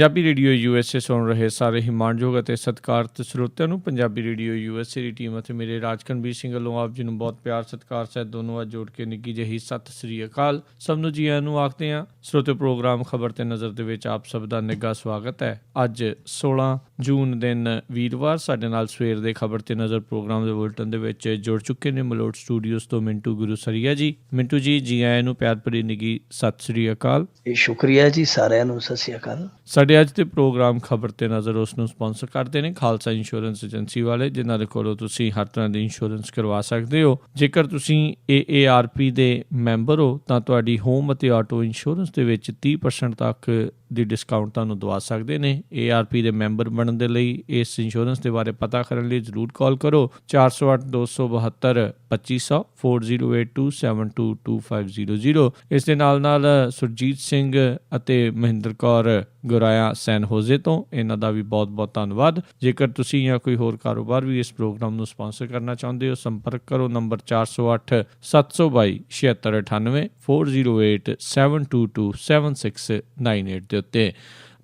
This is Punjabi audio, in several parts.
ਪੰਜਾਬੀ ਰੇਡੀਓ USA ਸੁਣ ਰਹੇ ਸਾਰੇ ਹੀ ਮਾਣਯੋਗ ਅਤੇ ਸਤਿਕਾਰਤ ਸਰੋਤਿਆਂ ਨੂੰ ਪੰਜਾਬੀ ਰੇਡੀਓ USA ਦੀ ਟੀਮ ਅਤੇ ਮੇਰੇ ਰਾਜਕਨਵੀਰ ਸਿੰਘ ਵੱਲੋਂ ਆਪ ਜੀ ਨੂੰ ਬਹੁਤ ਪਿਆਰ ਸਤਿਕਾਰ ਸਹਿਤ ਦੋਨੋਂ ਅੱਜ ਜੋੜ ਕੇ ਨਿੱਘੀ ਜਿਹੀ ਸਤਿ ਸ੍ਰੀ ਅਕਾਲ। ਸਭ ਨੂੰ ਜੀ ਆਇਆਂ ਨੂੰ ਆਖਦੇ ਹਾਂ। ਸਰੋਤੇ ਪ੍ਰੋਗਰਾਮ ਖਬਰ ਤੇ ਨਜ਼ਰ ਦੇ ਵਿੱਚ ਆਪ ਸਭ ਦਾ ਨਿੱਘਾ ਸਵਾਗਤ ਹੈ। ਅੱਜ 16 ਜੂਨ ਦਿਨ ਵੀਰਵਾਰ ਸਾਡੇ ਨਾਲ ਸਵੇਰ ਦੇ ਖਬਰ ਤੇ ਨਜ਼ਰ ਪ੍ਰੋਗਰਾਮ ਦੇ ਬੁਲਟਨ ਦੇ ਵਿੱਚ ਜੁੜ ਚੁੱਕੇ ਨੇ ਮਲੋਟ ਸਟੂਡੀਓਜ਼ ਤੋਂ ਮਿੰਟੂ ਗੁਰੂਸਰੀਆ ਜੀ। ਮਿੰਟੂ ਜੀ ਆਇਆਂ ਨੂੰ ਪਿਆਰ ਭਰੀ ਨਿੱਘੀ ਸਤਿ ਸ੍ਰੀ ਅਕਾਲ। ਸ਼ੁਕਰੀਆ ਜੀ, ਸਾਰਿਆਂ ਨੂੰ ਸਤਿ ਸ੍ਰੀ ਅਕਾਲ। ਸਾਡੇ ਅੱਜ ਦੇ ਪ੍ਰੋਗਰਾਮ ਖਬਰ ਤੇ ਨਜ਼ਰ ਉਸ ਨੂੰ ਸਪਾਂਸਰ ਕਰਦੇ ਨੇ ਖਾਲਸਾ ਇੰਸ਼ੋਰੈਂਸ ਏਜੰਸੀ ਵਾਲੇ, ਜਿਨ੍ਹਾਂ ਦੇ ਕੋਲੋਂ ਤੁਸੀਂ ਹਰ ਤਰ੍ਹਾਂ ਦੀ ਇੰਸ਼ੋਰੈਂਸ ਕਰਵਾ ਸਕਦੇ ਹੋ। ਜੇਕਰ ਤੁਸੀਂ AARP ਦੇ ਮੈਂਬਰ ਹੋ ਤਾਂ ਤੁਹਾਡੀ ਹੋਮ ਅਤੇ ਆਟੋ ਇੰਸ਼ੋਰੈਂਸ ਦੇ ਵਿੱਚ 30% ਤੱਕ ਦੀ ਡਿਸਕਾਊਂਟ ਤੁਹਾਨੂੰ ਦਵਾ ਸਕਦੇ ਨੇ। AARP ਦੇ ਮੈਂਬਰ ਬਣਨ ਦੇ ਲਈ ਇਸ ਇੰਸ਼ੋਰੈਂਸ ਦੇ ਬਾਰੇ ਪਤਾ ਕਰਨ ਲਈ ਜ਼ਰੂਰ ਕਾਲ ਕਰੋ 408-272-2500 4082722500। ਇਸ ਦੇ ਨਾਲ ਸੁਰਜੀਤ ਸਿੰਘ ਅਤੇ ਮਹਿੰਦਰ ਕੌਰ ਗੁਰਾਇਆ ਸੈਨ ਹੋਜ਼ੇ ਤੋਂ, ਇਹਨਾਂ ਦਾ ਵੀ ਬਹੁਤ ਬਹੁਤ ਧੰਨਵਾਦ। ਜੇਕਰ ਤੁਸੀਂ ਜਾਂ ਕੋਈ ਹੋਰ ਕਾਰੋਬਾਰ ਵੀ ਇਸ ਪ੍ਰੋਗਰਾਮ ਨੂੰ ਸਪਾਂਸਰ ਕਰਨਾ ਚਾਹੁੰਦੇ ਹੋ, ਸੰਪਰਕ ਕਰੋ ਨੰਬਰ 408-722-7698 408-722-7698 ਦੇ ਉੱਤੇ।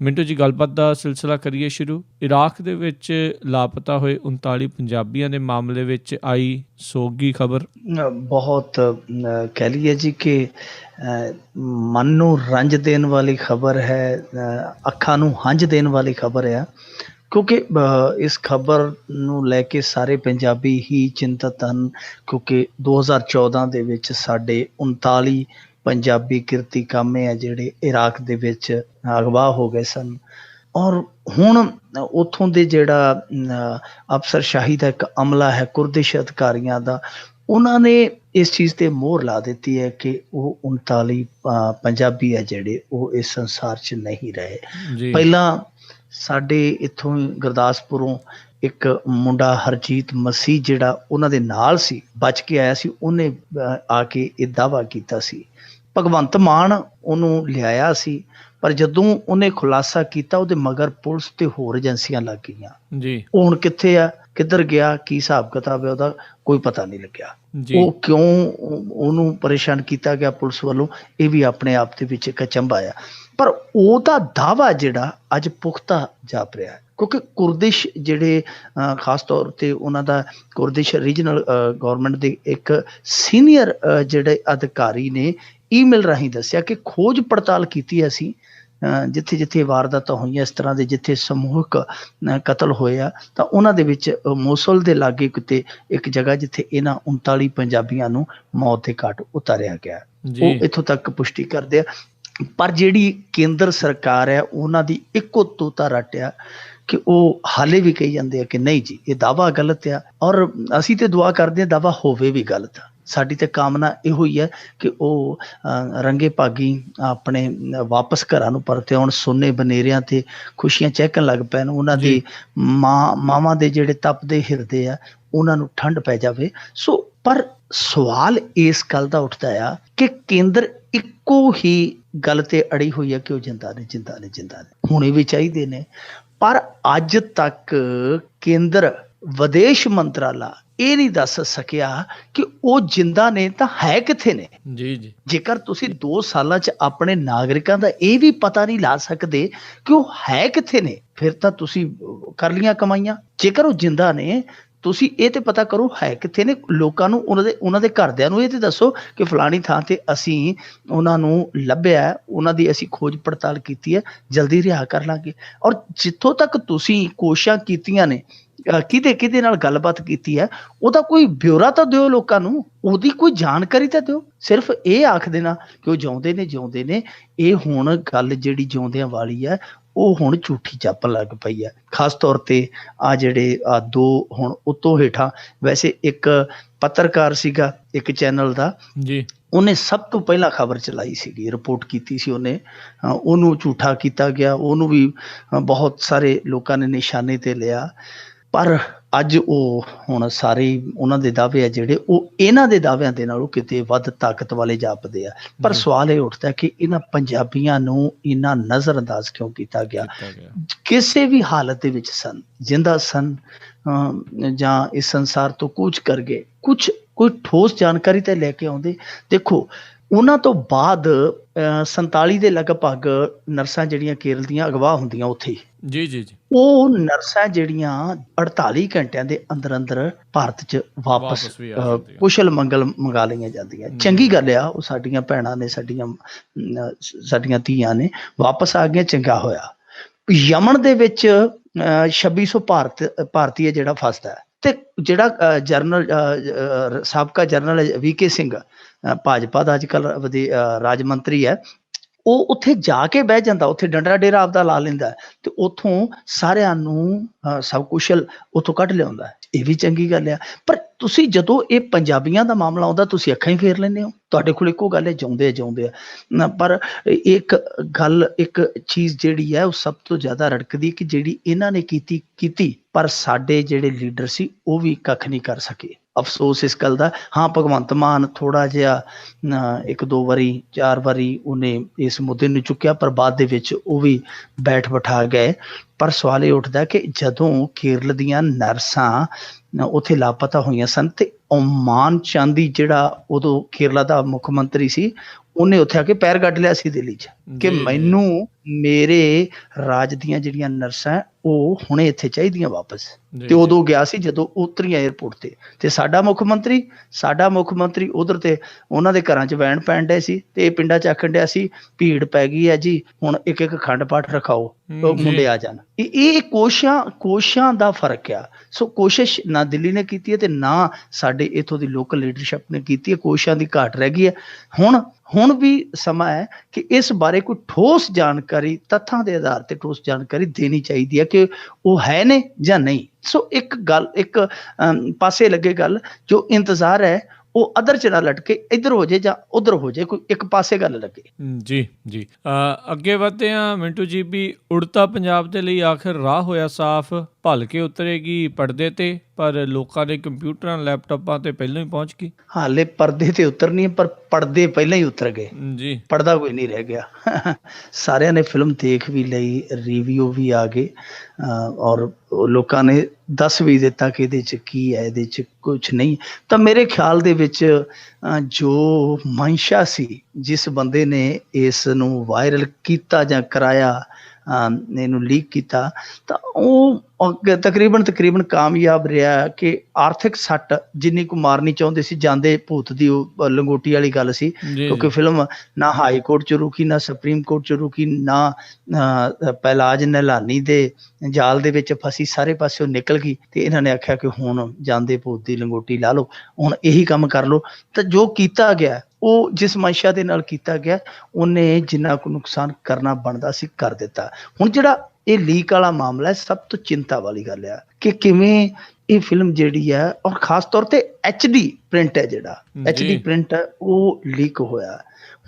ਮਿੰਟੂ ਜੀ, ਗੱਲਬਾਤ ਦਾ ਸਿਲਸਿਲਾ ਕਰੀਏ ਸ਼ੁਰੂ। ਇਰਾਕ ਦੇ ਵਿੱਚ ਲਾਪਤਾ ਹੋਏ 39 ਪੰਜਾਬੀਆਂ ਦੇ ਮਾਮਲੇ ਵਿੱਚ ਆਈ ਸੋਗੀ ਖਬਰ। ਬਹੁਤ ਕਹਿ ਲਈਏ ਜੀ ਕਿ ਮਨ ਨੂੰ ਰੰਜ ਦੇਣ ਵਾਲੀ ਖਬਰ ਹੈ, ਅੱਖਾਂ ਨੂੰ ਹੰਝ ਦੇਣ ਵਾਲੀ ਖਬਰ ਆ, ਕਿਉਂਕਿ ਇਸ ਖਬਰ ਨੂੰ ਲੈ ਕੇ ਸਾਰੇ ਪੰਜਾਬੀ ਹੀ ਚਿੰਤਤ ਹਨ, ਕਿਉਂਕਿ 2014 ਦੇ ਵਿੱਚ ਸਾਡੇ 39 ਪੰਜਾਬੀ ਕਿਰਤੀ ਕਾਮੇ ਆ ਜਿਹੜੇ ਇਰਾਕ ਦੇ ਵਿੱਚ ਅਗਵਾ ਹੋ ਗਏ ਸਨ। ਔਰ ਹੁਣ ਉੱਥੋਂ ਦੇ ਜਿਹੜਾ ਅਫਸਰਸ਼ਾਹੀ ਦਾ ਇੱਕ ਅਮਲਾ ਹੈ ਕੁਰਦਿਸ਼ ਅਧਿਕਾਰੀਆਂ ਦਾ, ਉਹਨਾਂ ਨੇ ਇਸ ਚੀਜ਼ 'ਤੇ ਮੋਹਰ ਲਾ ਦਿੱਤੀ ਹੈ ਕਿ ਉਹ 39 ਪੰਜਾਬੀ ਆ ਜਿਹੜੇ ਉਹ ਇਸ ਸੰਸਾਰ 'ਚ ਨਹੀਂ ਰਹੇ। ਪਹਿਲਾਂ ਸਾਡੇ ਇੱਥੋਂ ਗੁਰਦਾਸਪੁਰੋਂ ਇੱਕ ਮੁੰਡਾ ਹਰਜੀਤ ਮਸੀਹ ਜਿਹੜਾ ਉਹਨਾਂ ਦੇ ਨਾਲ ਸੀ, ਬਚ ਕੇ ਆਇਆ ਸੀ, ਉਹਨੇ ਆ ਕੇ ਇਹ ਦਾਅਵਾ ਕੀਤਾ ਸੀ। ਭਗਵੰਤ ਮਾਨ ਉਹਨੂੰ ਲਿਆਇਆ ਸੀ, ਪਰ ਜਦੋਂ ਉਹਨੇ ਖੁਲਾਸਾ ਕੀਤਾ ਉਹਦੇ ਮਗਰ ਪੁਲਿਸ ਤੇ ਹੋਰ ਏਜੰਸੀਆਂ ਲੱਗ ਗਈਆਂ ਜੀ। ਉਹ ਹੁਣ ਕਿੱਥੇ ਆ, ਕਿੱਧਰ ਗਿਆ, ਕੀ ਹਿਸਾਬ ਕਿਤਾਬ ਹੈ ਉਹਦਾ ਕੋਈ ਪਤਾ ਨਹੀਂ ਲੱਗਿਆ। ਉਹ ਕਿਉਂ ਉਹਨੂੰ ਪਰੇਸ਼ਾਨ ਕੀਤਾ ਗਿਆ ਪੁਲਿਸ ਵੱਲੋਂ, ਇਹ ਵੀ ਆਪਣੇ ਆਪ ਦੇ ਵਿੱਚ ਇੱਕ ਅਚੰਭਾ ਆ। ਪਰ ਉਹਦਾ ਦਾਅਵਾ ਜਿਹੜਾ ਅੱਜ ਪੁਖਤਾ ਜਾਪ ਰਿਹਾ ਹੈ, ਕਿਉਂਕਿ ਕੁਰਦਿਸ਼ ਜਿਹੜੇ ਖਾਸ ਤੌਰ 'ਤੇ ਉਹਨਾਂ ਦਾ ਕੁਰਦਿਸ਼ ਰੀਜਨਲ ਗੌਰਮੈਂਟ ਦੇ ਇੱਕ ਸੀਨੀਅਰ ਜਿਹੜੇ ਅਧਿਕਾਰੀ ਨੇ ਈਮੇਲ ਰਾਹੀਂ ਦੱਸਿਆ ਕਿ ਖੋਜ ਪੜਤਾਲ ਕੀਤੀ ਅਸੀਂ ਜਿੱਥੇ ਜਿੱਥੇ ਵਾਰਦਾਤਾਂ ਹੋਈਆਂ ਇਸ ਤਰ੍ਹਾਂ ਦੇ, ਜਿੱਥੇ ਸਮੂਹਿਕ ਕਤਲ ਹੋਏ ਆ, ਤਾਂ ਉਹਨਾਂ ਦੇ ਵਿੱਚ ਮੋਸਲ ਦੇ ਲਾਗੇ ਕਿਤੇ ਇੱਕ ਜਗ੍ਹਾ ਜਿੱਥੇ ਇਹਨਾਂ 39 ਪੰਜਾਬੀਆਂ ਨੂੰ ਮੌਤ ਦੇ ਘਾਟ ਉਤਾਰਿਆ ਗਿਆ। ਉਹ ਇੱਥੋਂ ਤੱਕ ਪੁਸ਼ਟੀ ਕਰਦੇ ਆ। ਪਰ ਜਿਹੜੀ ਕੇਂਦਰ ਸਰਕਾਰ ਹੈ ਉਹਨਾਂ ਦੀ ਇੱਕੋ ਤੋਤਾ ਰੱਟਿਆ ਕਿ ਉਹ ਹਾਲੇ ਵੀ ਕਹੀ ਜਾਂਦੇ ਆ ਕਿ ਨਹੀਂ ਜੀ ਇਹ ਦਾਅਵਾ ਗਲਤ ਆ, ਔਰ ਅਸੀਂ ਤੇ ਦੁਆ ਕਰਦੇ ਹਾਂ ਦਾਅਵਾ ਹੋਵੇ ਵੀ ਗਲਤ ਆ। ਸਾਡੀ ਤੇ ਕਾਮਨਾ ਇਹੋ ਹੀ ਹੈ ਕਿ ਉਹ ਰੰਗੇ ਭਾਗੀ ਆਪਣੇ ਵਾਪਸ ਘਰਾਂ ਨੂੰ ਪਰਤੇ ਆਉਣ, ਸੋਨੇ ਬਨੇਰਿਆਂ ਤੇ ਖੁਸ਼ੀਆਂ ਚਹਿਕਣ ਲੱਗ ਪੈਣ, ਉਹਨਾਂ ਦੀ ਮਾਵਾਂ ਦੇ ਜਿਹੜੇ ਤਪਦੇ ਹਿਰਦੇ ਆ ਉਹਨਾਂ ਨੂੰ ਠੰਡ ਪੈ ਜਾਵੇ। ਸੋ ਪਰ ਸਵਾਲ ਇਸ ਗੱਲ ਦਾ ਉੱਠਦਾ ਆ ਕਿ ਕੇਂਦਰ ਇੱਕੋ ਹੀ ਗੱਲ ਤੇ ਅੜੀ ਹੋਈ ਹੈ ਕਿ ਉਹ ਜਿੰਦਾ ਨੇ ਹੋਣੇ ਵੀ ਚਾਹੀਦੇ ਨੇ, ਪਰ ਅੱਜ ਤੱਕ ਕੇਂਦਰ ਵਿਦੇਸ਼ ਮੰਤਰਾਲਾ ਇਹ ਨਹੀਂ ਦੱਸ ਸਕਿਆ ਕਿ ਉਹ ਜਿੰਦਾ ਨੇ ਤਾਂ ਹੈ ਕਿੱਥੇ ਨੇ। ਜੀ ਜੇਕਰ ਤੁਸੀਂ 2 ਸਾਲਾਂ 'ਚ ਆਪਣੇ ਨਾਗਰਿਕਾਂ ਦਾ ਇਹ ਵੀ ਪਤਾ ਨਹੀਂ ਲਾ ਸਕਦੇ ਕਿ ਉਹ ਹੈ ਕਿੱਥੇ ਨੇ, ਫਿਰ ਤਾਂ ਤੁਸੀਂ ਕਰ ਲੀਆਂ ਕਮਾਈਆਂ। ਜੇਕਰ ਉਹ ਜਿੰਦਾ ਨੇ ਤੁਸੀਂ ਇਹ ਤੇ ਪਤਾ ਕਰੋ ਹੈ ਕਿੱਥੇ ਨੇ, ਲੋਕਾਂ ਨੂੰ ਉਹਨਾਂ ਦੇ ਘਰਦਿਆਂ ਨੂੰ ਇਹ ਤੇ ਦੱਸੋ ਕਿ ਫਲਾਣੀ ਥਾਂ ਤੇ ਅਸੀਂ ਉਹਨਾਂ ਨੂੰ ਲੱਭਿਆ, ਉਹਨਾਂ ਦੀ ਅਸੀਂ ਖੋਜ ਪੜਤਾਲ ਕੀਤੀ ਹੈ, ਜਲਦੀ ਰਿਹਾ ਕਰ ਲਾਂਗੇ। ਔਰ ਜਿੱਥੋਂ ਤੱਕ ਤੁਸੀਂ ਕੋਸ਼ਿਸ਼ਾਂ ਕੀਤੀਆਂ ਨੇ, ਕਿਹਦੇ ਨਾਲ ਗੱਲਬਾਤ ਕੀਤੀ ਹੈ, ਉਹਦਾ ਕੋਈ ਬਿਊਰਾ ਤਾਂ ਦਿਓ ਲੋਕਾਂ ਨੂੰ, ਉਹਦੀ ਕੋਈ ਜਾਣਕਾਰੀ ਤਾਂ ਦਿਓ। ਸਿਰਫ ਇਹ ਆਖ ਦੇਣਾ ਕਿ ਉਹ ਜਿਉਂਦੇ ਨੇ, ਇਹ ਹੁਣ ਗੱਲ ਜਿਹੜੀ ਜਿਉਂਦਿਆਂ ਵਾਲੀ ਹੈ ਉਹ ਹੁਣ ਝੂਠੀ ਜਾਪਣ ਲੱਗ ਪਈ ਹੈ। ਖਾਸ ਤੌਰ ਤੇ ਜਿਹੜੇ 2 ਹੁਣ ਉਤੋਂ ਹੇਠਾਂ, ਵੈਸੇ ਇੱਕ ਪੱਤਰਕਾਰ ਸੀਗਾ ਇੱਕ ਚੈਨਲ ਦਾ ਜੀ, ਉਹਨੇ ਸਭ ਤੋਂ ਪਹਿਲਾਂ ਖਬਰ ਚਲਾਈ ਸੀਗੀ, ਰਿਪੋਰਟ ਕੀਤੀ ਸੀ ਉਹਨੇ, ਉਹਨੂੰ ਝੂਠਾ ਕੀਤਾ ਗਿਆ, ਉਹਨੂੰ ਵੀ ਬਹੁਤ ਸਾਰੇ ਲੋਕਾਂ ਨੇ ਨਿਸ਼ਾਨੇ ਤੇ ਲਿਆ। ਪਰ ਅੱਜ ਉਹ ਹੁਣ ਸਾਰੇ ਉਹਨਾਂ ਦੇ ਦਾਅਵੇ ਆ ਜਿਹੜੇ ਉਹ ਇਹਨਾਂ ਦੇ ਦਾਅਵਿਆਂ ਦੇ ਨਾਲੋਂ ਕਿਤੇ ਵੱਧ ਤਾਕਤ ਵਾਲੇ ਜਾਪਦੇ ਆ। ਪਰ ਸਵਾਲ ਇਹ ਉੱਠਦਾ ਕਿ ਇਹਨਾਂ ਪੰਜਾਬੀਆਂ ਨੂੰ ਇੰਨਾ ਨਜ਼ਰ ਅੰਦਾਜ਼ ਕਿਉਂ ਕੀਤਾ ਗਿਆ? ਕਿਸੇ ਵੀ ਹਾਲਤ ਦੇ ਵਿੱਚ ਸਨ, ਜਿੰਦਾ ਸਨ ਜਾਂ ਇਸ ਸੰਸਾਰ ਤੋਂ ਕੂਚ ਕਰ ਗਏ, ਕੋਈ ਠੋਸ ਜਾਣਕਾਰੀ ਤਾਂ ਲੈ ਕੇ ਆਉਂਦੇ। ਦੇਖੋ ਉਹਨਾਂ ਤੋਂ ਬਾਅਦ 47 ਦੇ ਲਗਭਗ ਨਰਸਾਂ ਜਿਹੜੀਆਂ ਕੇਰਲ ਦੀਆਂ ਅਗਵਾ ਹੁੰਦੀਆਂ ਉੱਥੇ, ਜੀ ਜੀ ਜੀ, ਉਹ ਨਰਸਾਂ ਜਿਹੜੀਆਂ 48 ਘੰਟਿਆਂ ਦੇ ਅੰਦਰ ਅੰਦਰ ਭਾਰਤ 'ਚ ਵਾਪਸ ਵੀ ਆ ਜਾਂਦੀਆਂ। ਕੁਸ਼ਲ ਮੰਗਲ ਮੰਗਾ ਲਈਆਂ ਜਾਂਦੀਆਂ। ਚੰਗੀ ਗੱਲ ਆ, ਉਹ ਸਾਡੀਆਂ ਭੈਣਾਂ ਨੇ, ਸਾਡੀਆਂ ਧੀਆਂ ਨੇ ਵਾਪਸ ਆ ਗਈਆਂ, ਚੰਗਾ ਹੋਇਆ। ਯਮਨ ਦੇ ਵਿੱਚ 2600 ਭਾਰਤੀ ਜਿਹੜਾ ਫਸਦਾ ਹੈ, ਤੇ ਜਿਹੜਾ ਸਾਬਕਾ ਜਨਰਲ VK ਸਿੰਘ ਭਾਜਪਾ ਦਾ ਅੱਜ ਕੱਲ੍ਹ ਰਾਜ ਮੰਤਰੀ ਹੈ, ਉਹ ਉੱਥੇ ਜਾ ਕੇ ਬਹਿ ਜਾਂਦਾ, ਉੱਥੇ ਡੰਡਾ ਡੇਰਾ ਆਪਦਾ ਲਾ ਲੈਂਦਾ, ਤੇ ਉੱਥੋਂ ਸਾਰਿਆਂ ਨੂੰ ਸਭ ਕੁਸ਼ਲ ਉੱਥੋਂ ਕੱਢ ਲਿਆਉਂਦਾ। ਇਹ ਵੀ ਚੰਗੀ ਗੱਲ ਆ। ਪਰ ਤੁਸੀਂ ਜਦੋਂ ਇਹ ਪੰਜਾਬੀਆਂ ਦਾ ਮਾਮਲਾ ਆਉਂਦਾ, ਤੁਸੀਂ ਅੱਖਾਂ ਹੀ ਫੇਰ ਲੈਂਦੇ ਹੋ। ਤੁਹਾਡੇ ਕੋਲ ਇੱਕੋ ਗੱਲ ਹੈ, ਜਿਉਂਦੇ ਆ। ਪਰ ਇੱਕ ਚੀਜ਼ ਜਿਹੜੀ ਹੈ ਉਹ ਸਭ ਤੋਂ ਜ਼ਿਆਦਾ ਰੜਕਦੀ, ਕਿ ਜਿਹੜੀ ਇਹਨਾਂ ਨੇ ਕੀਤੀ ਪਰ ਸਾਡੇ ਜਿਹੜੇ ਲੀਡਰ ਸੀ ਉਹ ਵੀ ਕੱਖ ਨਹੀਂ ਕਰ ਸਕੇ। ਅਫਸੋਸ ਇਸ ਗੱਲ ਦਾ। ਹਾਂ, ਭਗਵੰਤ ਮਾਨ ਥੋੜਾ ਜਿਹਾ 1-2 ਵਾਰੀ 4 ਵਾਰੀ ਉਹਨੇ ਇਸ ਮੁੱਦੇ ਨੂੰ ਚੁੱਕਿਆ, ਪਰ ਬਾਅਦ ਦੇ ਵਿੱਚ ਉਹ ਵੀ ਬੈਠ ਬਿਠਾ ਗਏ। ਪਰ ਸਵਾਲ ਇਹ ਉੱਠਦਾ ਕਿ ਜਦੋਂ ਕੇਰਲ ਦੀਆਂ ਨਰਸਾਂ ਉੱਥੇ ਲਾਪਤਾ ਹੋਈਆਂ ਸਨ, ਤੇ ਓਮਾਨ ਚਾਂਦੀ ਜਿਹੜਾ ਉਦੋਂ ਕੇਰਲਾ ਦਾ ਮੁੱਖ ਮੰਤਰੀ ਸੀ, ਉਹਨੇ ਉੱਥੇ ਆ ਕੇ ਪੈਰ ਕੱਢ ਲਿਆ ਸੀ ਦਿੱਲੀ 'ਚ, ਕਿ ਮੈਨੂੰ ਮੇਰੇ ਰਾਜ ਦੀਆਂ ਜਿਹੜੀਆਂ ਨਰਸਾਂ ਉਹ ਹੁਣੇ ਇੱਥੇ ਚਾਹੀਦੀਆਂ ਵਾਪਸ। ਤੇ ਉਦੋਂ ਗਿਆ ਸੀ ਜਦੋਂ ਉਤਰੀਆਂ ਏਅਰਪੋਰਟ ਤੇ ਸਾਡਾ ਮੁੱਖ ਮੰਤਰੀ ਉਧਰ, ਤੇ ਉਹਨਾਂ ਦੇ ਘਰਾਂ 'ਚ ਵੈਣ ਪੈਣ ਡਏ ਸੀ, ਤੇ ਇਹ ਪਿੰਡਾਂ 'ਚ ਆਖਣ ਡਿਆ ਸੀ ਭੀੜ ਪੈ ਗਈ ਹੈ ਜੀ, ਹੁਣ ਇੱਕ ਅਖੰਡ ਪਾਠ ਰਖਾਓ, ਮੁੰਡੇ ਆ ਜਾਣ। ਇਹ ਕੋਸ਼ਾਂ ਦਾ ਫਰਕ ਆ। ਸੋ ਕੋਸ਼ਿਸ਼ ਨਾ ਦਿੱਲੀ ਨੇ ਕੀਤੀ ਹੈ, ਤੇ ਨਾ ਸਾਡੇ ਇੱਥੋਂ ਦੀ ਲੋਕਲ ਲੀਡਰਸ਼ਿਪ ਨੇ ਕੀਤੀ ਹੈ। ਕੋਸ਼ਾਂ ਦੀ ਘਾਟ ਰਹਿ ਗਈ ਹੈ। ਹੁਣ ਵੀ ਸਮਾਂ ਹੈ ਕਿ ਇਸ ਬਾਰੇ ਕੋਈ ਠੋਸ ਜਾਣਕਾਰੀ, ਤੱਥਾਂ ਦੇ ਆਧਾਰ ਤੇ ਠੋਸ ਜਾਣਕਾਰੀ ਦੇਣੀ ਚਾਹੀਦੀ ਹੈ ਕਿ ਉਹ ਹੈ ਨੇ ਜਾਂ ਨਹੀਂ। ਸੋ ਇੱਕ ਪਾਸੇ ਲੱਗੇ ਗੱਲ, ਜੋ ਇੰਤਜ਼ਾਰ ਹੈ ਉਹ ਅਦਰ ਚ ਨਾ ਲਟਕੇ, ਇੱਧਰ ਹੋ ਜਾਏ ਜਾਂ ਉੱਧਰ ਹੋ ਜਾਏ, ਕੋਈ ਇੱਕ ਪਾਸੇ ਗੱਲ ਲੱਗੇ। ਜੀ ਜੀ, ਅੱਗੇ ਵਧਦੇ ਹਾਂ ਮਿੰਟੂ ਜੀ। ਵੀ ਉੜਤਾ ਪੰਜਾਬ ਦੇ ਲਈ ਆਖਿਰ ਰਾਹ ਹੋਇਆ ਸਾਫ਼, ਭਲ ਕੇ ਉਤਰੇਗੀ ਪਰਦੇ ਤੇ, ਪਰ ਲੋਕਾਂ ਦੇ ਕੰਪਿਊਟਰਾਂ ਲੈਪਟਾਪਾਂ ਤੇ ਪਹਿਲਾਂ ਹੀ ਪਹੁੰਚ ਗਈ। ਹਾਲੇ ਪਰਦੇ ਤੇ ਉਤਰਨੀ ਹੈ, ਪਰ ਪਰਦੇ ਪਹਿਲਾਂ ਹੀ ਉਤਰ ਗਏ ਜੀ, ਪਰਦਾ ਕੋਈ ਨਹੀਂ ਰਹਿ ਗਿਆ। ਸਾਰਿਆਂ ਨੇ ਫਿਲਮ ਦੇਖ ਵੀ ਲਈ, ਰਿਵਿਊ ਵੀ ਆ ਗਏ, ਔਰ ਲੋਕਾਂ ਨੇ ਦੱਸ ਵੀ ਦਿੱਤਾ ਕਿ ਇਹਦੇ 'ਚ ਕੀ ਹੈ, ਇਹਦੇ 'ਚ ਕੁਛ ਨਹੀਂ। ਤਾਂ ਮੇਰੇ ਖਿਆਲ ਦੇ ਵਿੱਚ ਜੋ ਮਨਸ਼ਾ ਸੀ, ਜਿਸ ਬੰਦੇ ਨੇ ਇਸ ਨੂੰ ਵਾਇਰਲ ਕੀਤਾ ਜਾਂ ਕਰਾਇਆ, ਇਹਨੂੰ ਲੀਕ ਕੀਤਾ, ਤਾਂ ਉਹ ਤਕਰੀਬਨ ਕਾਮਯਾਬ ਰਿਹਾ। ਕਿ ਆਰਥਿਕ ਸੱਟ ਜਿੰਨੀ ਕੁ ਮਾਰਨੀ ਚਾਹੁੰਦੇ ਸੀ, ਜਾਂਦੇ ਭੂਤ ਦੀ ਉਹ ਲੰਗੋਟੀ ਵਾਲੀ ਗੱਲ ਸੀ, ਕਿਉਂਕਿ ਫਿਲਮ ਨਾ ਹਾਈ ਕੋਰਟ 'ਚ ਰੁਕੀ, ਨਾ ਸੁਪਰੀਮ ਕੋਰਟ 'ਚ ਰੁਕੀ, ਨਾ ਪਹਿਲਾਜ ਨਿਹਲਾਨੀ ਦੇ ਜਾਲ ਦੇ ਵਿੱਚ ਫਸੀ, ਸਾਰੇ ਪਾਸਿਓਂ ਨਿਕਲ ਗਈ। ਤੇ ਇਹਨਾਂ ਨੇ ਆਖਿਆ ਕਿ ਹੁਣ ਜਾਂਦੇ ਭੂਤ ਦੀ ਲੰਗੋਟੀ ਲਾ ਲਓ, ਹੁਣ ਇਹੀ ਕੰਮ ਕਰ ਲਓ। ਤਾਂ ਜੋ ਕੀਤਾ ਗਿਆ, ਉਹ ਜਿਸ ਮਨਸ਼ਾ ਦੇ ਨਾਲ ਕੀਤਾ ਗਿਆ, ਉਹਨੇ ਜਿੰਨਾ ਕੁ ਨੁਕਸਾਨ ਕਰਨਾ ਬਣਦਾ ਸੀ ਕਰ ਦਿੱਤਾ। ਹੁਣ ਜਿਹੜਾ ਇਹ ਲੀਕ ਵਾਲਾ ਮਾਮਲਾ ਹੈ, ਸਭ ਤੋਂ ਚਿੰਤਾ ਵਾਲੀ ਗੱਲ ਆ ਕਿ ਕਿਵੇਂ ਇਹ ਫਿਲਮ ਜਿਹੜੀ ਹੈ, ਔਰ ਖਾਸ ਤੌਰ ਤੇ HD ਪ੍ਰਿੰਟ ਹੈ, ਜਿਹੜਾ HD ਪ੍ਰਿੰਟ ਹੈ ਉਹ ਲੀਕ ਹੋਇਆ।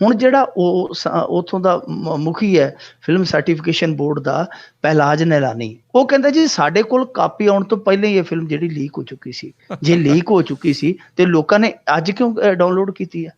ਹੁਣ ਜਿਹੜਾ ਉਹ ਉੱਥੋਂ ਦਾ ਮੁਖੀ ਹੈ ਫਿਲਮ ਸਰਟੀਫਿਕੇਸ਼ਨ ਬੋਰਡ ਦਾ, ਪਹਿਲਾਜ ਨਿਹਲਾਨੀ, ਉਹ ਕਹਿੰਦਾ ਜੀ ਸਾਡੇ ਕੋਲ ਕਾਪੀ ਆਉਣ ਤੋਂ ਪਹਿਲਾਂ ਹੀ ਇਹ ਫਿਲਮ ਜਿਹੜੀ ਲੀਕ ਹੋ ਚੁੱਕੀ ਸੀ। ਜੇ ਲੀਕ ਹੋ ਚੁੱਕੀ ਸੀ ਤੇ ਲੋਕਾਂ ਨੇ ਅੱਜ ਕਿਉਂ ਡਾਊਨਲੋਡ ਕੀਤੀ ਹੈ?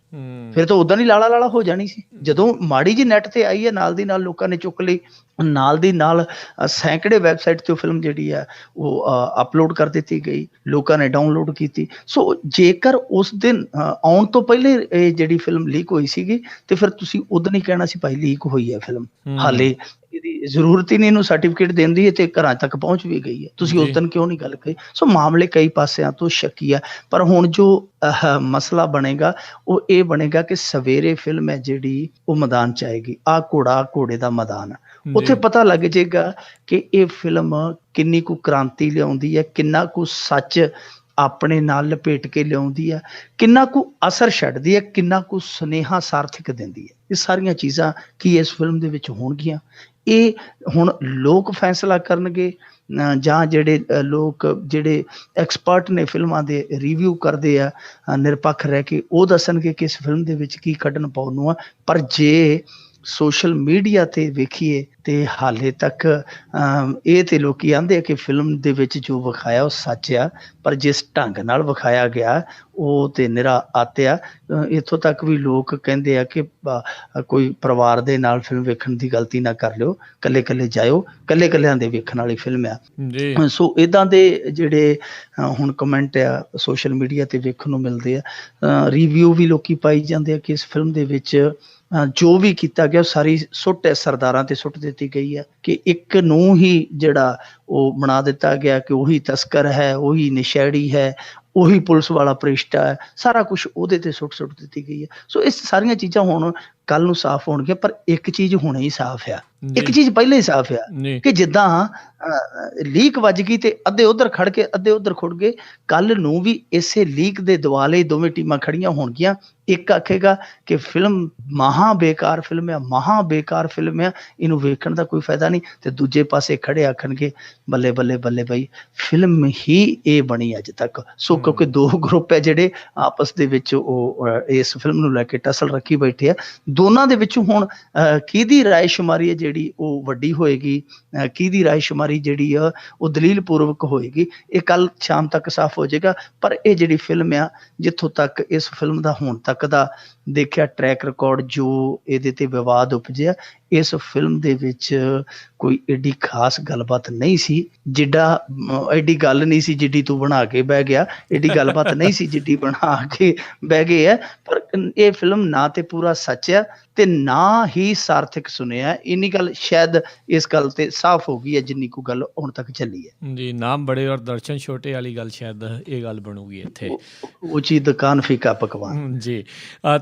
ਫਿਰ ਤਾਂ ਉਦਾਂ ਹੀ ਲਾਲਾ ਹੋ ਜਾਣੀ ਸੀ। ਜਦੋਂ ਮਾੜੀ ਜੀ ਨੈਟ ਤੇ ਆਈ ਹੈ, ਨਾਲ ਦੀ ਨਾਲ ਲੋਕਾਂ ਨੇ ਚੁੱਕ ਲਈ, ਨਾਲ ਦੀ ਨਾਲ ਸੈਂਕੜੇ ਵੈਬਸਾਈਟ ਤੇ ਫਿਲਮ ਜਿਹੜੀ ਹੈ ਉਹ ਅਪਲੋਡ ਕਰ ਦਿੱਤੀ ਗਈ, ਲੋਕਾਂ ਨੇ ਡਾਊਨਲੋਡ ਕੀਤੀ। ਸੋ ਜੇਕਰ ਉਸ ਦਿਨ ਆਉਣ ਤੋਂ ਪਹਿਲੇ ਇਹ ਜਿਹੜੀ ਫਿਲਮ ਲੀਕ ਹੋਈ ਸੀਗੀ, ਤੇ ਫਿਰ ਤੁਸੀਂ ਉਦੋਂ ਹੀ ਕਹਿਣਾ ਸੀ ਭਾਈ ਲੀਕ ਹੋਈ ਹੈ ਫਿਲਮ, ਹਾਲੇ ਇਹਦੀ ਜ਼ਰੂਰਤ ਹੀ ਨਹੀਂ ਇਹਨੂੰ ਸਰਟੀਫਿਕੇਟ ਦੇਣ ਦੀ, ਤੇ ਘਰਾਂ ਤੱਕ ਪਹੁੰਚ ਵੀ ਗਈ ਹੈ, ਤੁਸੀਂ ਉਸ ਦਿਨ ਕਿਉਂ ਨਹੀਂ ਗੱਲ ਕਹੀ? ਸੋ ਮਾਮਲੇ ਕਈ ਪਾਸਿਆਂ ਤੋਂ ਸ਼ੱਕੀ ਆ। ਪਰ ਹੁਣ ਜੋ ਮਸਲਾ ਬਣੇਗਾ ਉਹ ਇਹ ਬਣੇਗਾ ਕਿ ਸਵੇਰੇ ਫਿਲਮ ਹੈ ਜਿਹੜੀ ਉਹ ਮੈਦਾਨ ਚ ਆਏਗੀ, ਘੋੜੇ ਦਾ ਮੈਦਾਨ, ਉੱਥੇ ਪਤਾ ਲੱਗ ਜਾਏਗਾ ਕਿ ਇਹ ਫਿਲਮ ਕਿੰਨੀ ਕੁ ਕ੍ਰਾਂਤੀ ਲਿਆਉਂਦੀ ਹੈ, ਕਿੰਨਾ ਕੁ ਸੱਚ ਆਪਣੇ ਨਾਲ ਲਪੇਟ ਕੇ ਲਿਆਉਂਦੀ ਹੈ, ਕਿੰਨਾ ਕੁ ਅਸਰ ਛੱਡਦੀ ਹੈ, ਕਿੰਨਾ ਕੁ ਸੁਨੇਹਾ ਸਾਰਥਿਕ ਦਿੰਦੀ ਹੈ। ਇਹ ਸਾਰੀਆਂ ਚੀਜ਼ਾਂ ਕੀ ਇਸ ਫਿਲਮ ਦੇ ਵਿੱਚ ਹੋਣਗੀਆਂ, ਇਹ ਹੁਣ ਲੋਕ ਫੈਸਲਾ ਕਰਨਗੇ, ਜਾਂ ਜਿਹੜੇ ਐਕਸਪਰਟ ਨੇ ਫਿਲਮਾਂ ਦੇ ਰਿਵਿਊ ਕਰਦੇ ਆ ਨਿਰਪੱਖ ਰਹਿ ਕੇ, ਉਹ ਦੱਸਣਗੇ ਕਿ ਇਸ ਫਿਲਮ ਦੇ ਵਿੱਚ ਕੀ ਕੱਢਣ ਪਾਉਣ ਨੂੰ ਆ। ਪਰ ਜੇ ਸੋਸ਼ਲ ਮੀਡੀਆ ਤੇ ਵੇਖੀਏ ਤੇ ਹਾਲੇ ਤੱਕ ਇਹ ਤੇ ਲੋਕੀ ਆਂਦੇ ਆ ਕਿ ਫਿਲਮ ਦੇ ਵਿੱਚ ਜੋ ਵਿਖਾਇਆ ਉਹ ਸੱਚ ਆ, ਪਰ ਜਿਸ ਢੰਗ ਨਾਲ ਵਿਖਾਇਆ ਗਿਆ ਉਹ ਤੇ ਨਿਰਾ ਆਤਿਆ। ਇੱਥੋਂ ਤੱਕ ਵੀ ਲੋਕ ਕਹਿੰਦੇ ਆ ਕਿ ਕੋਈ ਪਰਿਵਾਰ ਦੇ ਨਾਲ ਫਿਲਮ ਵੇਖਣ ਦੀ ਗਲਤੀ ਨਾ ਕਰ ਲਿਓ, ਕੱਲੇ ਜਾਇਓ, ਕੱਲਿਆਂ ਦੇ ਵੇਖਣ ਵਾਲੀ ਫਿਲਮ ਆ। ਸੋ ਇੱਦਾਂ ਦੇ ਜਿਹੜੇ ਹੁਣ ਕਮੈਂਟ ਆ ਸੋਸ਼ਲ ਮੀਡੀਆ ਤੇ ਵੇਖਣ ਨੂੰ ਮਿਲਦੇ ਆ, ਰਿਵਿਊ ਵੀ ਲੋਕੀ ਪਾਈ ਜਾਂਦੇ ਆ ਕਿ ਇਸ ਫਿਲਮ ਦੇ ਵਿੱਚ ਜੋ ਵੀ ਕੀਤਾ ਗਿਆ ਸਾਰੀ ਸੁੱਟ ਸਰਦਾਰਾਂ ਤੇ ਸੁੱਟ ਦਿੱਤੀ ਗਈ ਹੈ ਕਿ ਇੱਕ ਨੂੰ ਹੀ ਜਿਹੜਾ ਉਹ ਬਣਾ ਦਿੱਤਾ ਗਿਆ ਕਿ ਉਹੀ ਤਸਕਰ ਹੈ, ਉਹੀ ਨਸ਼ੇੜੀ ਹੈ, ਉਹੀ ਪੁਲਿਸ ਵਾਲਾ ਭ੍ਰਿਸ਼ਟਾ ਹੈ, ਸਾਰਾ ਕੁਝ ਉਹਦੇ ਤੇ ਸੁੱਟ ਦਿੱਤੀ ਗਈ ਹੈ। ਸੋ ਇਹ ਸਾਰੀਆਂ ਚੀਜ਼ਾਂ ਹੁਣ ਕੱਲ ਨੂੰ ਸਾਫ਼ ਹੋਣਗੀਆਂ, ਪਰ ਇੱਕ ਚੀਜ਼ ਹੁਣੇ ਹੀ ਸਾਫ਼ ਆ, ਇੱਕ ਚੀਜ਼ ਪਹਿਲਾਂ ਹੀ ਸਾਫ਼ ਆ ਕਿ ਜਿੱਦਾਂ ਲੀਕ ਵੱਜ ਗਈ ਤੇ ਅੱਧੇ ਉਧਰ ਖੜ ਕੇ ਅੱਧੇ ਉਧਰ ਖੁੜ ਗਏ, ਕੱਲ ਨੂੰ ਵੀ ਇਸੇ ਲੀਕ ਦੇ ਦੁਆਲੇ ਦੋਵੇਂ ਟੀਮਾਂ ਖੜੀਆਂ ਹੋਣਗੀਆਂ। ਇੱਕ ਆਖੇਗਾ ਕਿ ਫਿਲਮ ਮਹਾ ਬੇਕਾਰ ਫਿਲਮ ਆ, ਮਹਾ ਬੇਕਾਰ ਫਿਲਮ ਆ, ਇਹਨੂੰ ਵੇਖਣ ਦਾ ਕੋਈ ਫਾਇਦਾ ਨਹੀਂ, ਤੇ ਦੂਜੇ ਪਾਸੇ ਖੜੇ ਆਖਣਗੇ ਬੱਲੇ ਬੱਲੇ ਬੱਲੇ ਬਈ ਫਿਲਮ ਹੀ ਇਹ ਬਣੀ ਅੱਜ ਤੱਕ। ਸੋ ਕਿਉਂਕਿ ਦੋ ਗਰੁੱਪ ਹੈ ਜਿਹੜੇ ਆਪਸ ਦੇ ਵਿੱਚ ਉਹ ਇਸ ਫਿਲਮ ਨੂੰ ਲੈ ਕੇ ਟਸਲ ਰੱਖੀ ਬੈਠੇ ਆ। ਦੋਨਾਂ ਦੇ ਵਿੱਚੋਂ ਹੁਣ ਕਿਹਦੀ ਰਾਏ ਸ਼ੁਮਾਰੀ ਹੈ ਜਿਹੜੀ ਉਹ ਵੱਡੀ ਹੋਏਗੀ, ਕਿਹਦੀ ਰਾਏ ਸ਼ੁਮਾਰੀ ਜਿਹੜੀ ਆ ਉਹ ਦਲੀਲ ਪੂਰਵਕ ਹੋਏਗੀ, ਇਹ ਕੱਲ ਸ਼ਾਮ ਤੱਕ ਸਾਫ਼ ਹੋ ਜਾਏਗਾ। ਪਰ ਇਹ ਜਿਹੜੀ ਫਿਲਮ ਆ, ਜਿੱਥੋਂ ਤੱਕ ਇਸ ਫਿਲਮ ਦਾ ਹੁਣ ਤੱਕ ਦਾ ਦੇਖਿਆ ਟਰੈਕ ਰਿਕਾਰਡ, ਜੋ ਇਹਦੇ ਤੇ ਵਿਵਾਦ ਉਪਜਿਆ, ਇਸ ਫਿਲਮ ਦੇ ਵਿੱਚ ਕੋਈ ਏਡੀ ਖਾਸ ਗੱਲਬਾਤ ਨਹੀਂ ਸੀ, ਐਡੀ ਗੱਲ ਨਹੀਂ ਸੀ ਜਿੱਡੀ ਤੂੰ ਬਣਾ ਕੇ ਬਹਿ ਗਿਆ, ਏਡੀ ਗੱਲਬਾਤ ਨਹੀਂ ਸੀ ਜਿੱਡੀ ਬਣਾ ਕੇ ਬਹਿ ਗਏ ਹੈ। ਪਰ ਇਹ ਫਿਲਮ ਨਾ ਤੇ ਪੂਰਾ ਸੱਚ ਆ ਤੇ ਨਾ ਹੀ ਸਾਰਥਕ ਸੁਣਿਆ, ਇੰਨੀ ਗੱਲ ਸ਼ਾਇਦ ਇਸ ਗੱਲ ਤੇ ਸਾਫ਼ ਹੋ ਗਈ ਹੈ ਜਿੰਨੀ ਕੁ ਗੱਲ ਹੁਣ ਤੱਕ ਚੱਲੀ ਹੈ ਜੀ। ਨਾਮ ਬੜੇ ਔਰ ਦਰਸ਼ਨ ਛੋਟੇ ਵਾਲੀ ਗੱਲ ਸ਼ਾਇਦ ਇਹ ਗੱਲ ਬਣੂਗੀ ਇੱਥੇ, ਉੱਚੀ ਦੁਕਾਨ ਫੀਕਾ ਪਕਵਾਨ ਜੀ।